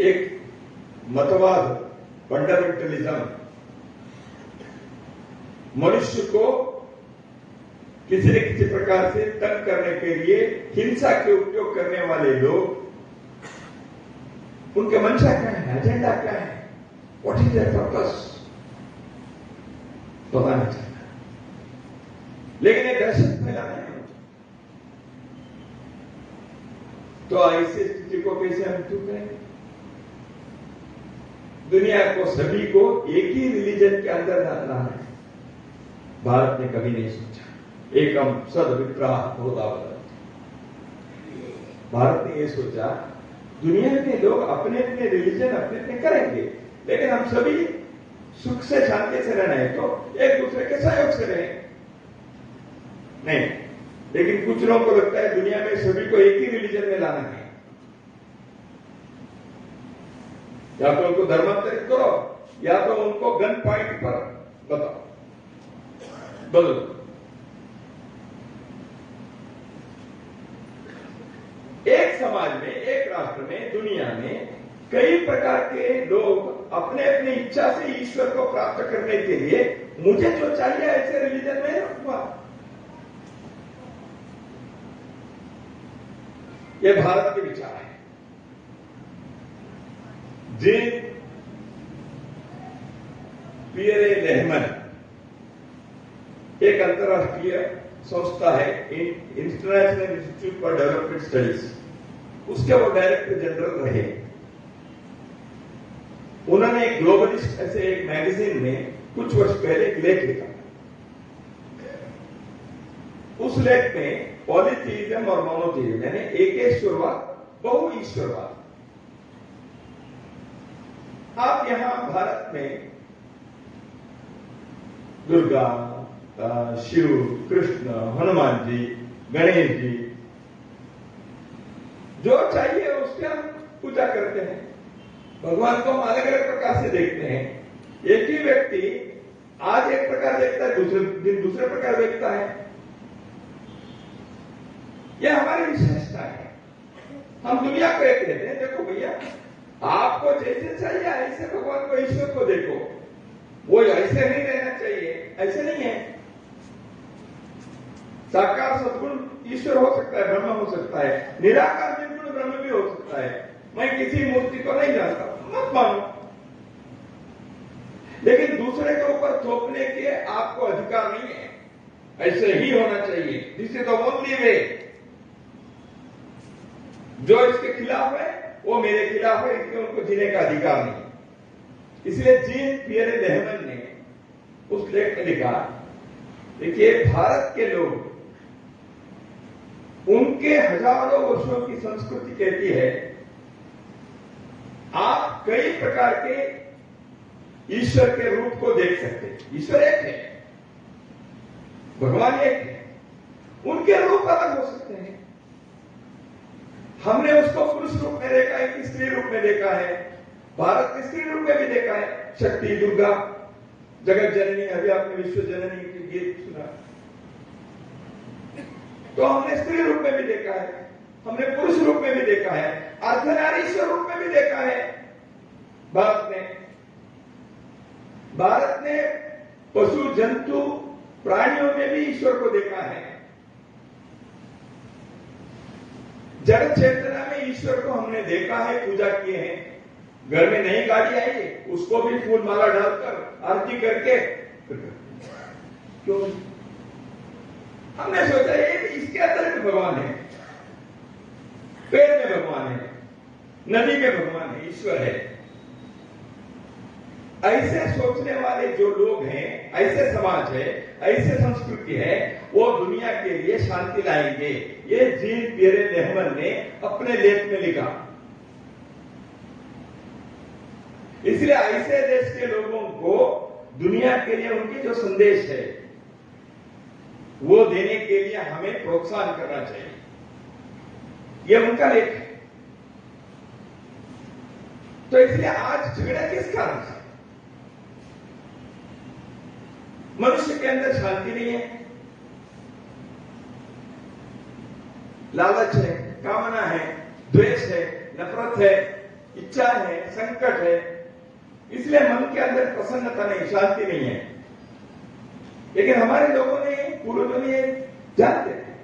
एक मतवाद, फंडामेंटलिज्म, मनुष्य को किसी न किसी प्रकार से तंग करने के लिए हिंसा के उपयोग करने वाले लोग, उनके मंशा क्या है, एजेंडा क्या है, व्हाट इज देयर पर्पस, पता नहीं चलता। लेकिन ये दहशत फैलाना है, तो ऐसी स्थिति को कैसे हम दूर करेंगे? दुनिया को, सभी को एक ही रिलीजन के अंदर डालना है, भारत ने कभी नहीं सोचा। एकम सद्विप्राह बहुधा, भारत ने यह सोचा दुनिया के लोग अपने अपने रिलीजन अपने अपने करेंगे, लेकिन हम सभी सुख से शांति से रहना है तो एक दूसरे के सहयोग से रहें। नहीं, लेकिन कुछ लोगों को लगता है दुनिया में सभी को एक ही रिलीजन में लाना है, या तो उनको धर्मांतरित करो या तो उनको गन पॉइंट पर बताओ, बदलो। एक समाज में, एक राष्ट्र में, दुनिया में कई प्रकार के लोग अपने अपनी इच्छा से ईश्वर को प्राप्त करने के लिए मुझे जो चाहिए ऐसे रिलीजन में रखूंगा। यह भारत के विचार है। जिन पियरे रहमान, एक अंतर्राष्ट्रीय संस्था है, international institute for development studies, उसके वो डायरेक्टर जनरल रहे। उन्होंने एक ग्लोबलिस्ट ऐसे एक मैगजीन में कुछ वर्ष पहले एक लेख लिखा। उस लेख में पॉलीथीइज्म और मोनोथीइज्म यानी एकेश्वरवाद, बहु ईश्वरवाद, आप यहां भारत में दुर्गा, शिव, कृष्ण, हनुमान जी, गणेश जी, जो चाहिए उसकी हम पूजा करते हैं। भगवान को हम अलग अलग प्रकार से देखते हैं। एक ही व्यक्ति आज एक प्रकार देखता है, दूसरे दिन दूसरे प्रकार देखता है। यह हमारी विशेषता है। हम दुनिया को एक कहते हैं, देखो भैया आपको जैसे चाहिए ऐसे भगवान को, ईश्वर को देखो, वो ऐसे नहीं रहना चाहिए, ऐसे नहीं है। साकार सद्गुण ईश्वर हो सकता है, ब्रह्म हो सकता है, निराकार निर्गुण ब्रह्म भी हो सकता है। मैं किसी मूर्ति को नहीं जानता, मत मानो, लेकिन दूसरे के ऊपर थोपने के आपको अधिकार नहीं है। ऐसे ही होना चाहिए, this is the only way. जो इसके खिलाफ है वो मेरे खिलाफ है, इसलिए उनको जीने का अधिकार नहीं। इसलिए जीन पियरे रहमान ने उस लेख में लिखा, देखिए भारत के लोग, उनके हजारों वर्षों की संस्कृति कहती है आप कई प्रकार के ईश्वर के रूप को देख सकते हैं। ईश्वर एक है, भगवान एक है, उनके रूप अलग हो सकते हैं। हमने उसको पुरुष रूप में देखा है कि स्त्री रूप में देखा है, भारत के स्त्री रूप में भी देखा है, शक्ति, दुर्गा, जगत जननी, अभी आपने विश्व जननी की गीत सुना, तो हमने स्त्री रूप में भी देखा है, हमने पुरुष रूप में भी देखा है, अर्धनारीश्वर रूप में भी देखा है। भारत ने पशु, जंतु, प्राणियों में भी ईश्वर को देखा है। जड़ चेतना में ईश्वर को हमने देखा है, पूजा किए हैं। घर में नई गाड़ी आई है, उसको भी फूल माला डालकर आरती करके, क्यों हमने सोचा ये इसके अंदर भी भगवान है, पेड़ में भगवान है, नदी में भगवान है, ईश्वर है। ऐसे सोचने वाले जो लोग हैं, ऐसे समाज है, ऐसे संस्कृति है, वो दुनिया के लिए शांति लाएंगे। ये जीन पियरे रहमान ने अपने लेख में लिखा। इसलिए ऐसे देश के लोगों को दुनिया के लिए उनके जो संदेश है, वो देने के लिए हमें प्रोत्साहन करना चाहिए। यह उनका लेख है। तो इसलिए आज झगड़ा किस कारण से? मनुष्य के अंदर शांति नहीं है, लालच है, कामना है, द्वेष है, नफरत है, इच्छा है, संकट है। इसलिए मन के अंदर प्रसन्नता नहीं, शांति नहीं है। लेकिन हमारे लोगों ने, पूर्वजों ने जानते हैं,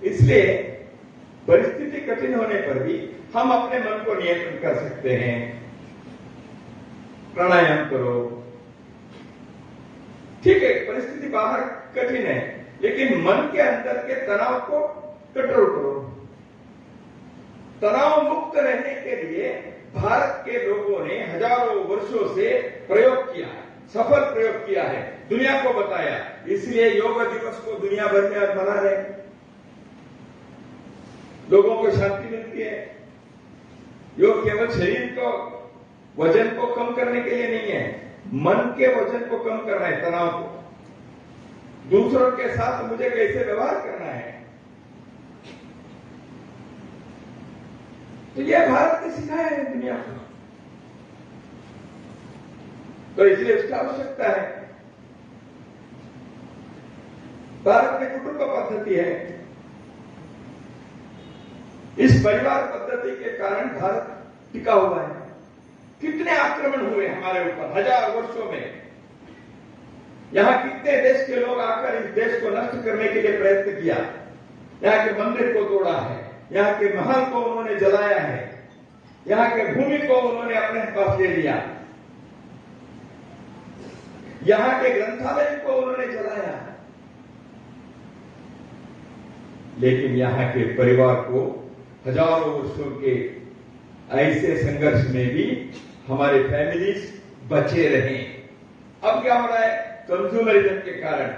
इसलिए परिस्थिति कठिन होने पर भी हम अपने मन को नियंत्रण कर सकते हैं। प्राणायाम करो, ठीक है, परिस्थिति बाहर कठिन है, लेकिन मन के अंदर के तनाव को कंट्रोल करो। तनाव मुक्त रहने के लिए भारत के लोगों ने हजारों वर्षों से प्रयोग किया है, सफल प्रयोग किया है, दुनिया को बताया। इसलिए योग दिवस को दुनिया भर में आज मना रहे हैं। लोगों को शांति मिलती है। योग केवल शरीर को, वजन को कम करने के लिए नहीं है, मन के वजन को कम करना है, तनाव को। दूसरों के साथ मुझे कैसे व्यवहार करना है, तो यह भारत ने सिखाया है दुनिया को। तो इसलिए उसकी आवश्यकता है। भारत में कुटुंब पद्धति है। इस परिवार पद्धति के कारण भारत टिका हुआ है। कितने आक्रमण हुए हमारे ऊपर हजार वर्षों में। यहां कितने देश के लोग आकर इस देश को नष्ट करने के लिए प्रयत्न किया। यहां के मंदिर को तोड़ा है, यहां के महल को उन्होंने जलाया है, यहां के भूमि को उन्होंने अपने पास ले लिया, यहां के ग्रंथालय को उन्होंने जलाया। लेकिन यहां के परिवार को हजारों वर्षों के ऐसे संघर्ष में भी हमारे फैमिलीज बचे रहे। अब क्या हो रहा है? कंज्यूमरिज्म के कारण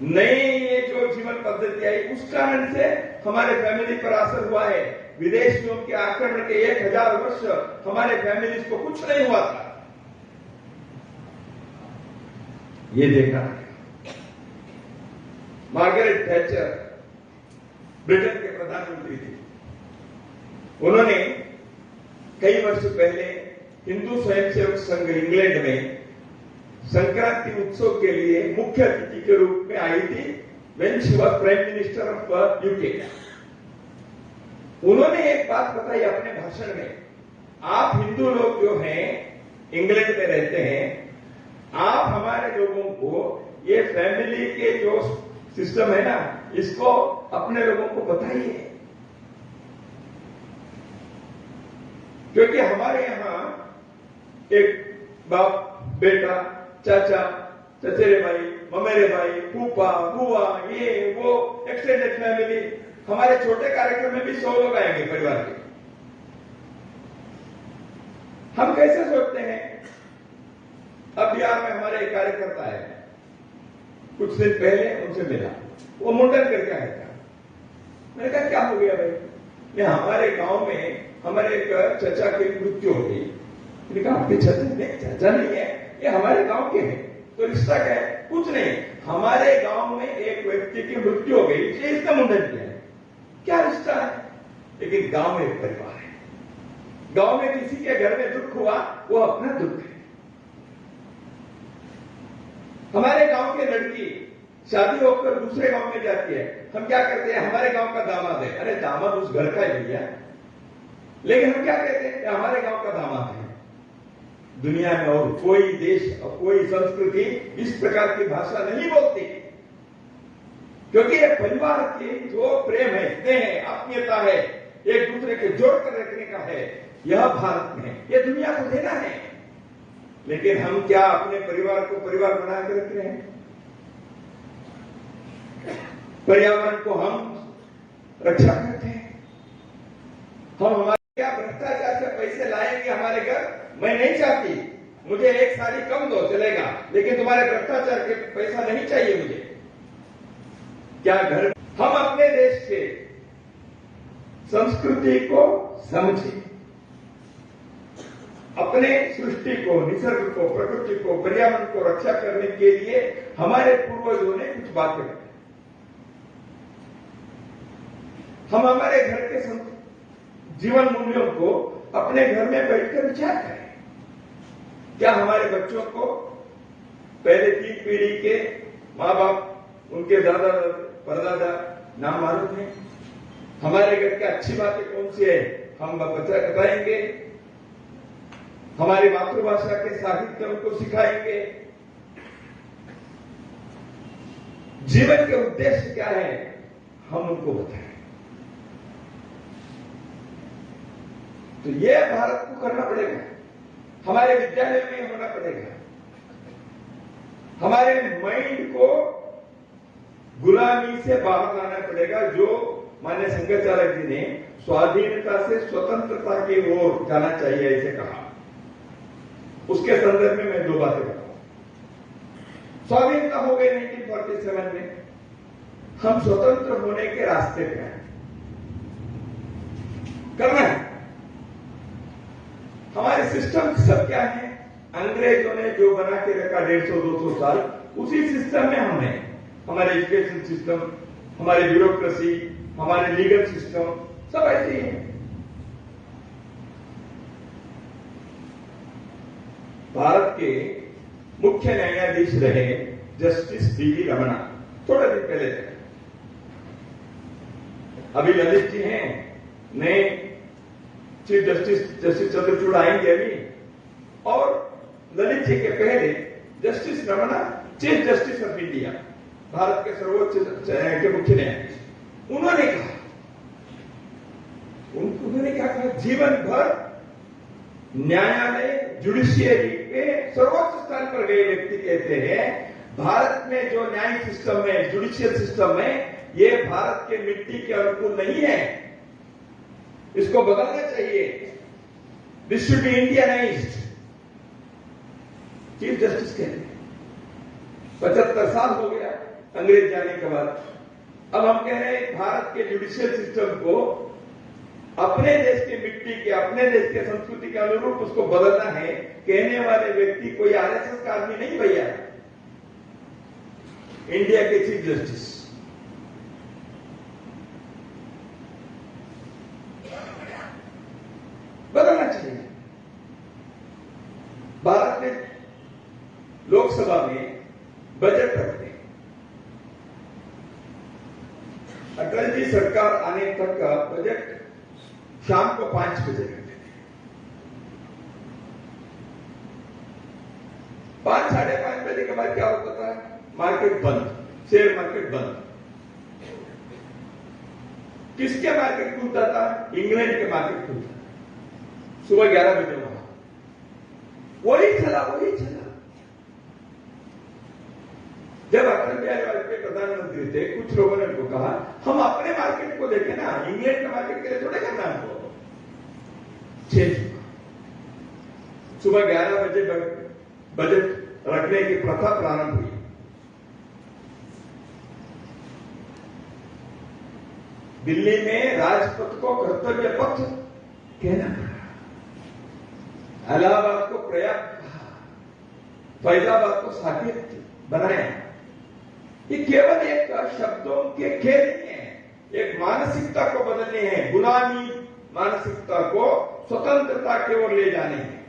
नई ये जो जीवन पद्धति आई, उस कारण से हमारे फैमिली पर असर हुआ है। विदेशियों के आक्रमण के 1000 वर्ष हमारे फैमिलीज को कुछ नहीं हुआ था, ये देखा। मार्गरेट थैचर ब्रिटेन के प्रधानमंत्री थी। उन्होंने कई वर्ष पहले हिंदू स्वयंसेवक संघ इंग्लैंड में संक्रांति उत्सव के लिए मुख्य अतिथि के रूप में आई थी, when she was prime minister of UK. उन्होंने एक बात बताई अपने भाषण में, आप हिंदू लोग जो हैं, इंग्लैंड में रहते हैं, आप हमारे लोगों को ये फैमिली के जो सिस्टम है ना, इसको अपने लोगों को बताइए। क्योंकि हमारे यहां एक बाप, बेटा, चाचा, चचेरे भाई, ममेरे भाई, फूफा, बुआ, ये वो एक्सटेंडेड फैमिली। हमारे छोटे कार्यक्रम में भी 100 लोग आएंगे परिवार के। हम कैसे सोचते हैं? अब बिहार में हमारे एक कार्यकर्ता है, कुछ दिन पहले उनसे मिला, वो मुंडन करके आया था। मैंने कहा क्या हो गया भाई? ये हमारे गांव में हमारे एक चचा की मृत्यु हो गई। मैंने कहा आपके चाचा? नहीं, चाचा नहीं है, ये हमारे गांव के हैं। तो रिश्ता क्या है? कुछ नहीं, हमारे गांव में एक व्यक्ति की मृत्यु हो गई, इसलिए इसका मुंडन किया है। क्या रिश्ता है? लेकिन गांव में एक परिवार है। गांव में किसी के घर में दुख हुआ, वो अपना दुख है। हमारे गांव की लड़की शादी होकर दूसरे गांव में जाती है, हम क्या करते हैं? हमारे गांव का दामाद है। अरे दामाद उस घर का ही भैया। लेकिन हम क्या कहते हैं? हमारे गांव का दामाद है। दुनिया में और कोई देश और कोई संस्कृति इस प्रकार की भाषा नहीं बोलती, क्योंकि ये परिवार के जो प्रेम है, स्नेह है, आत्मीयता है, एक दूसरे के जोड़कर रखने का है, यह भारत में, यह दुनिया को देना है। लेकिन हम क्या अपने परिवार को परिवार बनाकर रख रहे हैं? पर्यावरण को हम रक्षा करते हैं। हम हमारे क्या भ्रष्टाचार से पैसे लाएंगे हमारे घर? मैं नहीं चाहती, मुझे एक साड़ी कम दो चलेगा, लेकिन तुम्हारे भ्रष्टाचार के पैसा नहीं चाहिए मुझे। क्या घर? हम अपने देश के संस्कृति को समझें अपने सृष्टि को, निसर्ग को, प्रकृति को, पर्यावरण को रक्षा करने के लिए हमारे पूर्वजों ने कुछ बातें की। हम हमारे घर के जीवन मूल्यों को अपने घर में बैठकर विचार करें। क्या हमारे बच्चों को पहले 3 पीढ़ी के माँ बाप, उनके दादा परदादा नाम मालूम है? हमारे घर की अच्छी बातें कौन सी है हम बताएंगे। हमारी मातृभाषा के साहित्य उनको सिखाएंगे। जीवन के उद्देश्य क्या है हम उनको बताएं। तो ये भारत को करना पड़ेगा, हमारे विद्यालय में होना पड़ेगा। हमारे माइंड को गुलामी से बाहर लाना पड़ेगा, जो माननीय शंकराचार्य जी ने स्वाधीनता से स्वतंत्रता की ओर जाना चाहिए ऐसे कहा। उसके संदर्भ में मैं 2 बातें बताऊं। स्वाधीनता हो गई 1947 में, हम स्वतंत्र होने के रास्ते पे हैं, करना है। हमारे सिस्टम सब क्या है? अंग्रेजों ने जो बना के रखा 150-200 साल, उसी सिस्टम में हम हैं। हमारे एजुकेशन सिस्टम, हमारी ब्यूरोक्रेसी, हमारे लीगल सिस्टम सब ऐसे ही है। भारत के मुख्य न्यायाधीश रहे जस्टिस डी.वी. रमणा, थोड़े दिन पहले थे। अभी ललित जी हैं, नए चीफ जस्टिस चंद्रचूड़ आएंगे अभी, और ललित जी के पहले justice Ramana chief justice of India, Bharat के सर्वोच्च के मुख्य न्यायाधीश, उन्होंने क्या कहा? जीवन भर न्यायालय, जुडिशियरी पे सर्वोच्च स्थान पर गए व्यक्ति कहते हैं भारत में जो न्यायिक सिस्टम है, जुडिशियल सिस्टम है, ये भारत के मिट्टी के अनुकूल नहीं है, इसको बदलना चाहिए। This should be Indianised. Chief justice कहते हैं 75 साल हो गया अंग्रेज जाने के बाद। अब हम कह रहे हैं भारत के जुडिशियल सिस्टम को अपने देश की मिट्टी के, अपने देश के संस्कृति के अनुरूप उसको बदलना है। कहने वाले व्यक्ति कोई आरएसएस का आदमी नहीं भैया, इंडिया के चीफ जस्टिस। बदलना चाहिए। भारत में लोकसभा में बजट रखते हैं, अटल जी सरकार आने तक का बजट शाम को 5 बजे रखते थे। 5-5:30 बजे के बाद क्या होता था? मार्केट बंद, शेयर मार्केट बंद। किसके मार्केट खुलता था? इंग्लैंड के मार्केट खुलता था सुबह 11 बजे। वहां वही चला। जब अटल बिहारी वाजपेयी प्रधानमंत्री थे, कुछ लोगों ने उनको कहा हम अपने मार्केट को देखें ना, इंग्लैंड के मार्केट के लिए थोड़े करना हमको। सुबह 11 बजे बजट रखने की प्रथा प्रारंभ हुई। दिल्ली में राजपथ को कर्तव्य पथ कहना पड़ा, इलाहाबाद को प्रयाग कहा, फैजाबाद को साकेत बनाया। ये केवल एक शब्दों के खेल नहीं है, एक मानसिकता को बदलने हैं। गुलामी मानसिकता को स्वतंत्रता की ओर ले जाने हैं।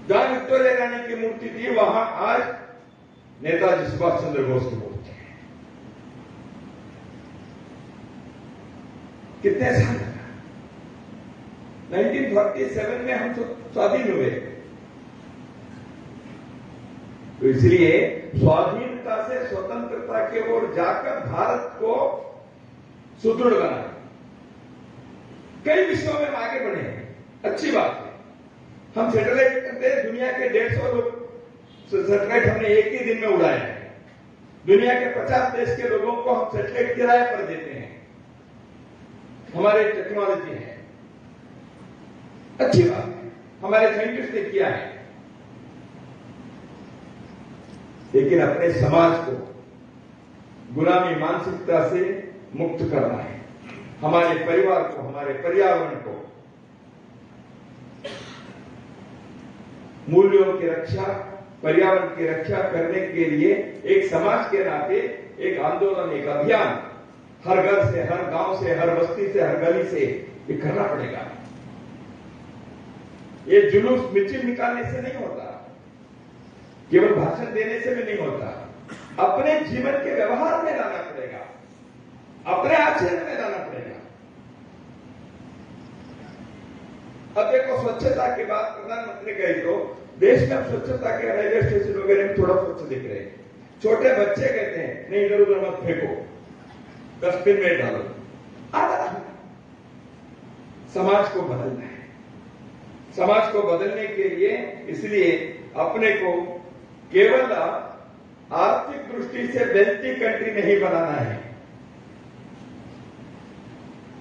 जहां विक्टोरिया रानी की मूर्ति थी, वहां आज नेताजी सुभाष चंद्र बोस की मूर्ति है। कितने साल लगा? 1947 में हम स्वाधीन हुए। तो इसलिए स्वाधीनता से स्वतंत्रता की ओर जाकर भारत को सुदृढ़ बना। कई विषयों में हम आगे बढ़े हैं, अच्छी बात है। हम सैटेलाइट करते हैं, दुनिया के 150 सैटेलाइट हमने एक ही दिन में उड़ाया है। दुनिया के 50 देश के लोगों को हम सैटेलाइट किराए पर देते हैं। हमारी टेक्नोलॉजी है, अच्छी बात है, हमारे साइंटिस्ट ने किया है। लेकिन अपने समाज को गुलामी मानसिकता से मुक्त करना है। हमारे परिवार को, हमारे पर्यावरण को, मूल्यों की रक्षा, पर्यावरण की रक्षा करने के लिए एक समाज के नाते एक आंदोलन, एक अभियान हर घर से, हर गांव से, हर बस्ती से, हर गली से ये करना पड़ेगा। ये जुलूस मिছিল निकालने से नहीं होता, केवल भाषण देने से भी नहीं होता, अपने जीवन के व्यवहार में लाना पड़ेगा, अपने आचरण में लाना पड़ेगा। अब देखो, स्वच्छता की बात प्रधानमंत्री कही तो देश में अब स्वच्छता के रेलवे स्टेशन वगैरह में थोड़ा स्वच्छ दिख रहे हैं। छोटे बच्चे कहते हैं नहीं, इधर उधर मत फेंको, डस्टबिन में डालो। समाज को बदलना है। समाज को बदलने के लिए इसलिए अपने को केवल आर्थिक दृष्टि से वेल्थी कंट्री नहीं बनाना है,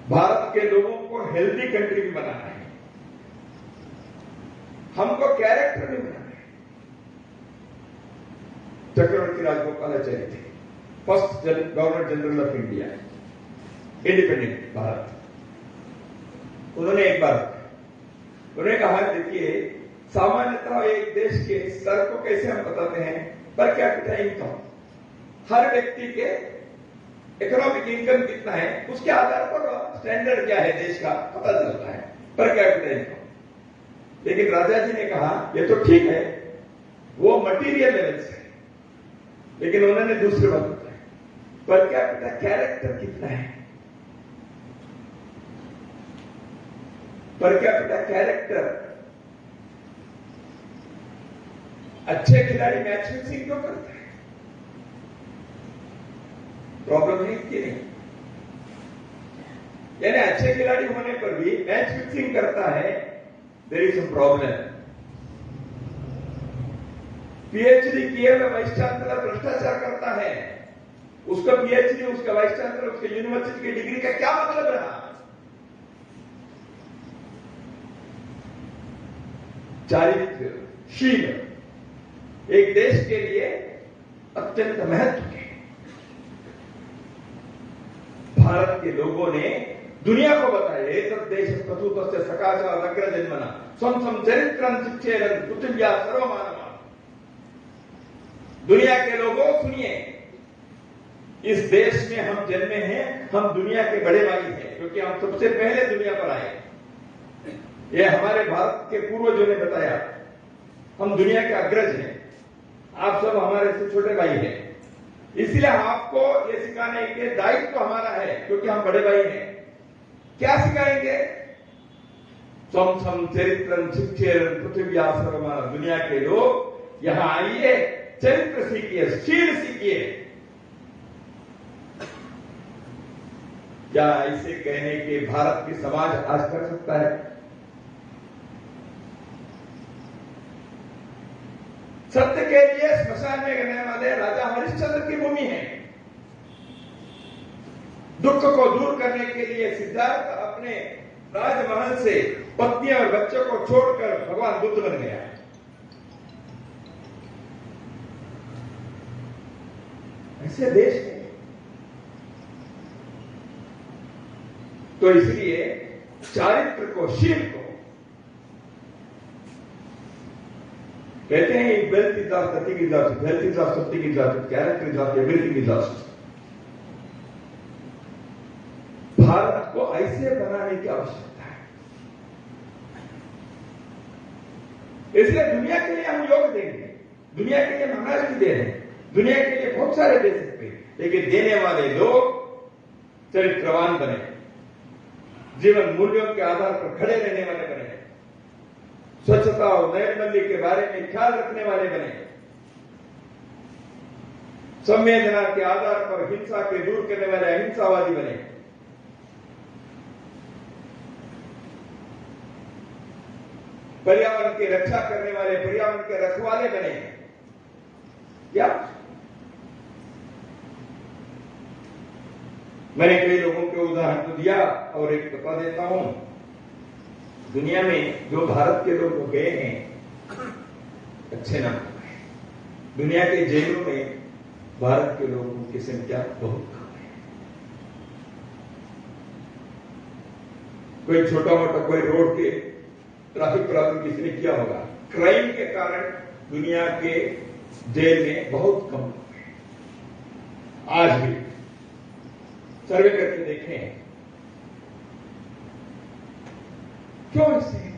भारत के लोगों को हेल्दी कंट्री भी बनाना है, हमको कैरेक्टर भी बनाना है। चक्रवर्ती राजगोपालाचारी थे, first governor general of India, independent Bharat. उन्होंने एक बार उन्होंने कहा, देखिए सामान्यतः एक देश के स्तर को कैसे हम बताते हैं, पर कैपिटा इनकम, हर व्यक्ति के इकोनॉमिक इनकम कितना है उसके आधार पर स्टैंडर्ड क्या है देश का पता चलता है, पर कैपिटा इनकम। लेकिन राजा जी ने कहा ये तो ठीक है, वो मटीरियल लेवल से, लेकिन उन्होंने दूसरी बात बताई, पर कैपिटा कैरेक्टर कितना है, पर कैपिटा कैरेक्टर। अच्छे खिलाड़ी मैच फिक्सिंग क्यों करते हैं? प्रॉब्लम नहीं कि नहीं, यानी अच्छे खिलाड़ी होने पर भी मैच फिक्सिंग करता है, there is some problem. PhD किए हुए वाइस चांसलर भ्रष्टाचार करता है, उसका पीएचडी, उसका वाइस चांसलर, उसके यूनिवर्सिटी की डिग्री का क्या मतलब रहा? चारित्र्यशील एक देश के लिए अत्यंत महत्व है। भारत के लोगों ने दुनिया को बताया, एतत् देश प्रसूतस्य सकाशात् अग्रजन्मना स्वं स्वं चरित्रं शिक्षेरन् पृथिव्या सर्वमानवा। दुनिया के लोगों सुनिए, इस देश में हम जन्मे हैं, हम दुनिया के बड़े भाई हैं, क्योंकि हम सबसे पहले दुनिया पर आए। ये हमारे भारत के पूर्वजों ने बताया, हम दुनिया के अग्रज हैं, आप सब हमारे से छोटे भाई हैं, इसलिए आपको ये सिखाने के दायित्व हमारा है, क्योंकि हम बड़े भाई हैं। क्या सिखाएंगे? स्वं स्वं चरित्रं शिक्षेरन् पृथिव्या सर्वमानवा। दुनिया के लोग यहां आइए, चरित्र सीखिए, शील सीखिए। क्या इसे कहने के भारत की समाज आज कर सकता है? सत्य के लिए स्मशान में रहने वाले राजा हरिश्चंद्र की भूमि है। दुख को दूर करने के लिए सिद्धार्थ अपने राजमहल से पत्नी और बच्चों को छोड़कर भगवान बुद्ध बन गया। ऐसे देश है। तो इसलिए चारित्र को, शील को कहते हैं, wealth is of nothing is of, wealth is of something is of, character is of everything is of. Bharat को ऐसे बनाने की आवश्यकता है। इसलिए दुनिया के लिए हम योग देंगे, दुनिया के लिए हम अनाज भी दे रहे हैं, दुनिया के लिए बहुत सारे दे सकते हैं, लेकिन देने वाले लोग चरित्रवान बने, जीवन मूल्यों के आधार पर खड़े रहने वाले बने, स्वच्छता और नैर्मल्य के बारे में ख्याल रखने वाले बने, संवेदना के आधार पर हिंसा के दूर करने वाले अहिंसावादी बने, पर्यावरण की रक्षा करने वाले पर्यावरण के रखवाले बने। क्या मैंने कई लोगों के उदाहरण तो दिया और एक बता देता हूं। दुनिया में जो भारत के लोग गए हैं, अच्छे नाम, दुनिया के जेलों में भारत के लोगों की संख्या बहुत कम है। कोई छोटा मोटा कोई रोड के ट्रैफिक प्रॉब्लम किसी ने किया होगा। क्राइम के कारण दुनिया के जेल में बहुत कम लोग हैं। आज भी सर्वे करके देखें क्यों ऐसे हैं?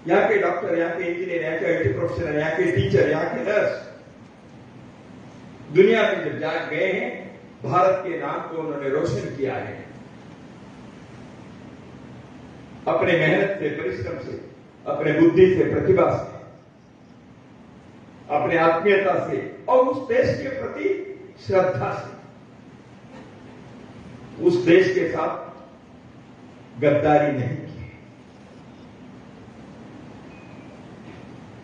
यहाँ के डॉक्टर, यहाँ के इंजीनियर, यहाँ के आईटी प्रोफेशनल, यहाँ के टीचर, यहाँ के नर्स दुनिया में जब जाग गए हैं, भारत के नाम को उन्होंने रोशन किया है अपने मेहनत से, परिश्रम से, अपने बुद्धि से, प्रतिभा से, अपने आत्मीयता से और उस देश के प्रति श्रद्धा से, उस देश के साथ गद्दारी नहीं की।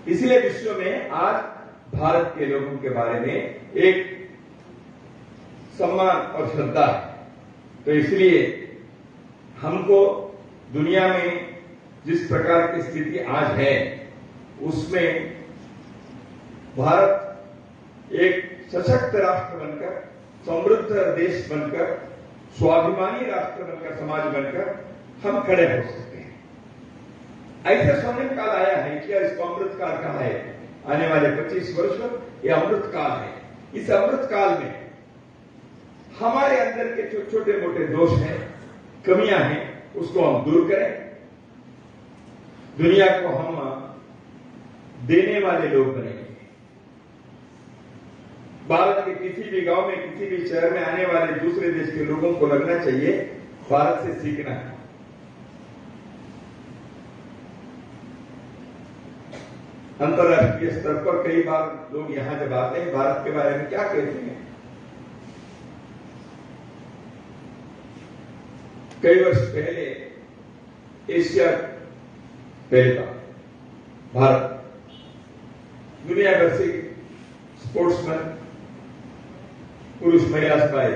इसलिए विश्व में आज भारत के लोगों के बारे में एक सम्मान और श्रद्धा है। तो इसलिए हमको दुनिया में जिस प्रकार की स्थिति आज है उसमें भारत एक सशक्त राष्ट्र बनकर, समृद्ध देश बनकर, स्वाभिमानी राष्ट्र बनकर, समाज बनकर हम खड़े हो सकते हैं। ऐसा स्वर्णिम काल आया है कि इसको अमृत काल कहा है। आने वाले 25 वर्ष ये अमृत काल है। इस अमृत काल में हमारे अंदर के जो छोटे मोटे दोष हैं, कमियां हैं, उसको हम दूर करें। दुनिया को हम देने वाले लोग बनेंगे। भारत के किसी भी गांव में, किसी भी शहर में आने वाले दूसरे देश के लोगों को लगना चाहिए भारत से सीखना है। अंतर्राष्ट्रीय स्तर पर कई बार लोग यहां जब आते हैं, भारत के बारे में क्या कहते हैं? कई वर्ष पहले एशिया पहले था भारत, दुनिया भर से स्पोर्ट्समैन, पुरुष महिला सब आए।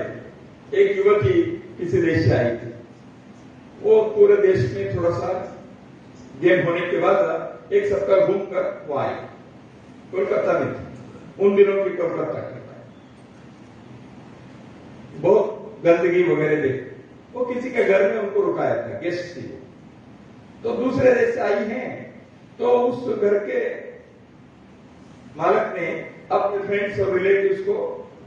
एक युवती किसी देश से आई थी। वो पूरे देश में थोड़ा सा गेम होने के बाद एक सप्ताह घूमकर वो आई। कोलकाता में थी, उन दिनों की कोलकाता की बहुत गंदगी वगैरह देख वो किसी के घर में उनको रुकाया था, गेस्ट थी। तो दूसरे देश से आई हैं, तो उस घर के मालिक ने अपने फ्रेंड्स और रिलेटिव्स को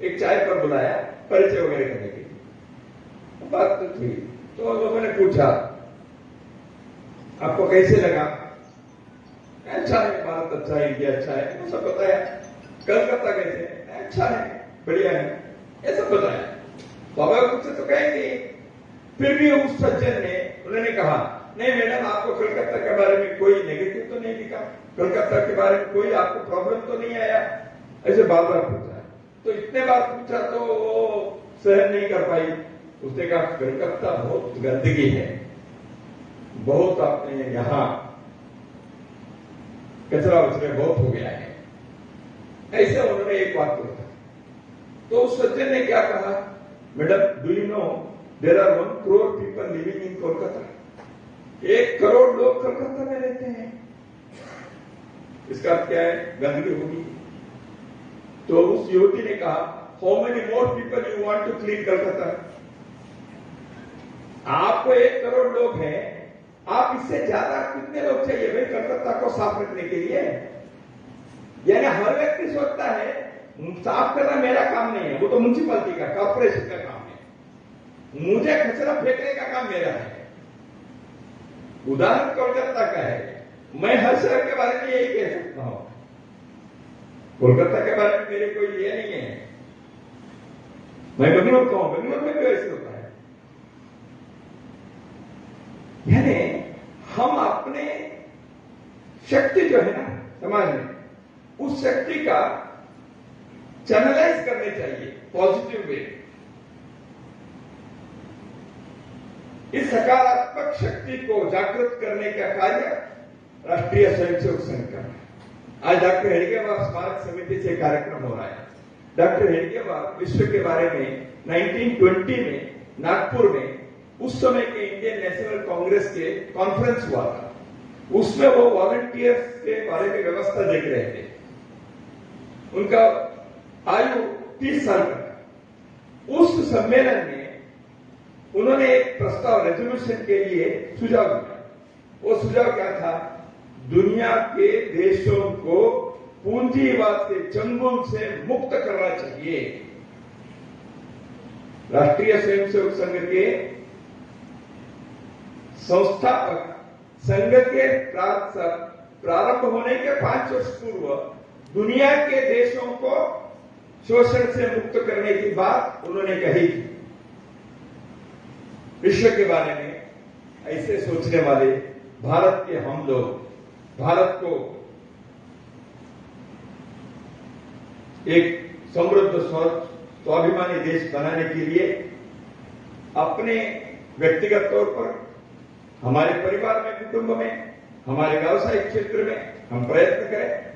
एक चाय पर बुलाया, परिचय वगैरह करने के लिए। बात तो थी, तो लोगों ने पूछा आपको कैसे लगा? अच्छा है, भारत अच्छा है, इंडिया अच्छा है, वो सब बताया। कलकत्ता कैसे है? अच्छा है, बढ़िया है, ये सब बताया। बाबा कुछ से तो कहेंगे। फिर भी उस सज्जन ने उन्होंने कहा नहीं मैडम, आपको कलकत्ता के बारे में कोई नेगेटिव तो नहीं लिखा, कलकत्ता के बारे में कोई आपको प्रॉब्लम तो नहीं आया? ऐसे बार बार पूछा। तो इतने बार पूछा तो वो सहन नहीं कर पाई। उसने कहा कलकत्ता बहुत गंदगी है, बहुत आपने यहां कचरा वचरा बहुत हो गया है। ऐसे उन्होंने एक बात कहा। तो उस सज्जन ने क्या कहा, madam do you know there are 1 crore people living in Kolkata. 1 crore लोग कलकत्ता में रहते हैं। इसका क्या है? गंदगी होगी। तो उस युवती ने कहा how many more people you want to clean Calcutta? आपको 1 करोड़ लोग हैं, आप इससे ज्यादा कितने लोग चाहिए भाई कलकत्ता को साफ रखने के लिए? यानी हर व्यक्ति सोचता है साफ करना मेरा काम नहीं है, वो तो म्युनिसिपैलिटी का, कॉर्पोरेशन का काम है, मुझे कचरा फेंकने का काम मेरा है। उदाहरण कोलकाता का है, मैं हर शहर के बारे में यही कह सकता हूं। कोलकाता के बारे में मेरे कोई ये नहीं है। मैं बेंगलोर का हूं, बेंगलोर में भी ऐसे होता है। यानी हम अपने शक्ति जो है ना समाज में, उस शक्ति का चैनलाइज करने चाहिए पॉजिटिव वे। इस सकारात्मक शक्ति को जागृत करने का कार्य राष्ट्रीय स्वयंसेवक संघ का है। आज डॉक्टर हेडगेवार स्मारक समिति से कार्यक्रम हो रहा है। डॉक्टर हेडगेवार विश्व के बारे में 1920 में नागपुर में उस समय के इंडियन नेशनल कांग्रेस के कॉन्फ्रेंस हुआ था। उसमें वो वॉलंटियर्स के बारे में व्यवस्था देख रहे थे। उनका आयु 30 साल का था। उस सम्मेलन में उन्होंने एक प्रस्ताव रेजोल्यूशन के लिए सुझाव दिया। वो सुझाव क्या था? दुनिया के देशों को पूंजीवाद के चंगुल से मुक्त करना चाहिए। राष्ट्रीय स्वयंसेवक संघ के संस्थापक संघ के प्रारंभ होने के 5 वर्ष पूर्व दुनिया के देशों को शोषण से मुक्त करने की बात उन्होंने कही थी। विश्व के बारे में ऐसे सोचने वाले भारत के हम लोग भारत को एक समृद्ध स्वाभिमानी देश बनाने के लिए अपने व्यक्तिगत तौर पर, हमारे परिवार में, कुटुंब में, हमारे व्यावसायिक क्षेत्र में हम प्रयत्न करें।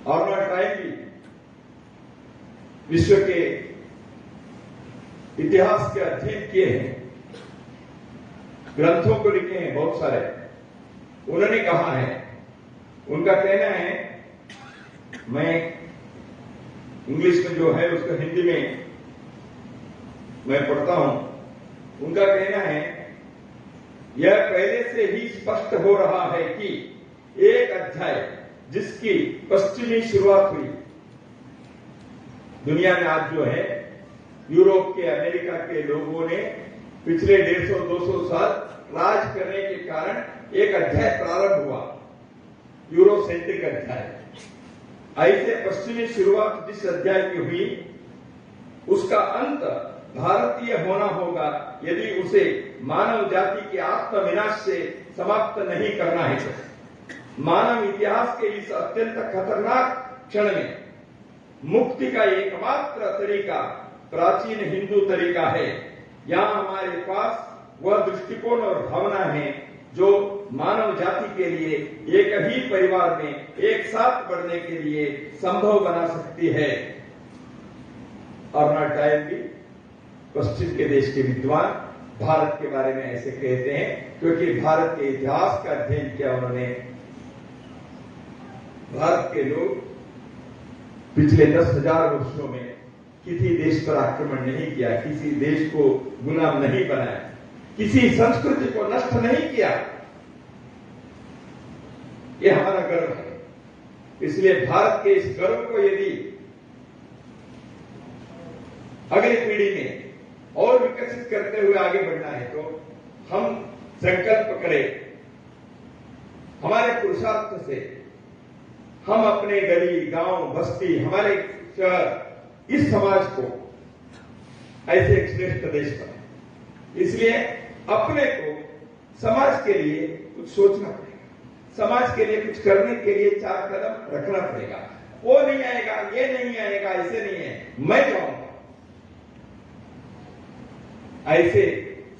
और टाइम भी विश्व के इतिहास के अध्ययन किए हैं, ग्रंथों को लिखे हैं बहुत सारे। उन्होंने कहा है, उनका कहना है, मैं इंग्लिश में जो है उसको हिंदी में मैं पढ़ता हूं। उनका कहना है, यह पहले से ही स्पष्ट हो रहा है कि एक अध्याय जिसकी पश्चिमी शुरुआत हुई, दुनिया में आज जो है यूरोप के, अमेरिका के लोगों ने पिछले 150-200 साल राज करने के कारण एक अध्याय प्रारंभ हुआ, यूरोसेंट्रिक अध्याय। ऐसे पश्चिमी शुरुआत जिस अध्याय की हुई, उसका अंत भारतीय होना होगा यदि उसे मानव जाति के आत्मविनाश से समाप्त नहीं करना है। तो मानव इतिहास के इस अत्यंत खतरनाक क्षण में मुक्ति का एकमात्र तरीका प्राचीन हिंदू तरीका है। यहाँ हमारे पास वह दृष्टिकोण और भावना है जो मानव जाति के लिए एक ही परिवार में एक साथ बढ़ने के लिए संभव बना सकती है। अर्नल्ड टायर भी पश्चिम के देश के विद्वान भारत के बारे में ऐसे कहते हैं, क्योंकि भारत के इतिहास का अध्ययन किया उन्होंने। भारत के लोग पिछले 10,000 वर्षों में किसी देश पर आक्रमण नहीं किया, किसी देश को गुलाम नहीं बनाया, किसी संस्कृति को नष्ट नहीं किया। यह हमारा गर्व है। इसलिए भारत के इस गर्व को यदि अगली पीढ़ी में और विकसित करते हुए आगे बढ़ना है तो हम संकल्प करें, हमारे पुरुषार्थ से हम अपने गली, गांव, बस्ती, हमारे शहर, इस समाज को ऐसे एक श्रेष्ठ देश बनाए। इसलिए अपने को समाज के लिए कुछ सोचना पड़ेगा, समाज के लिए कुछ करने के लिए 4 कदम रखना पड़ेगा। वो नहीं आएगा, ये नहीं आएगा, ऐसे नहीं है, मैं जाऊंगा। ऐसे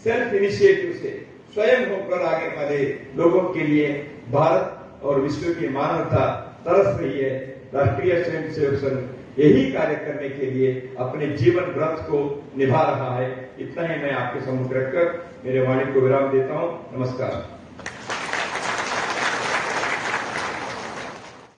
सेल्फ इनिशिएटिव से स्वयं होकर आगे बढ़े लोगों के लिए भारत और विश्व की मानवता तरस रही है। राष्ट्रीय स्वयंसेवक संघ यही कार्य करने के लिए अपने जीवन व्रत को निभा रहा है। इतना ही मैं आपके सम्मुख रखकर मेरे वाणी को विराम देता हूं। नमस्कार।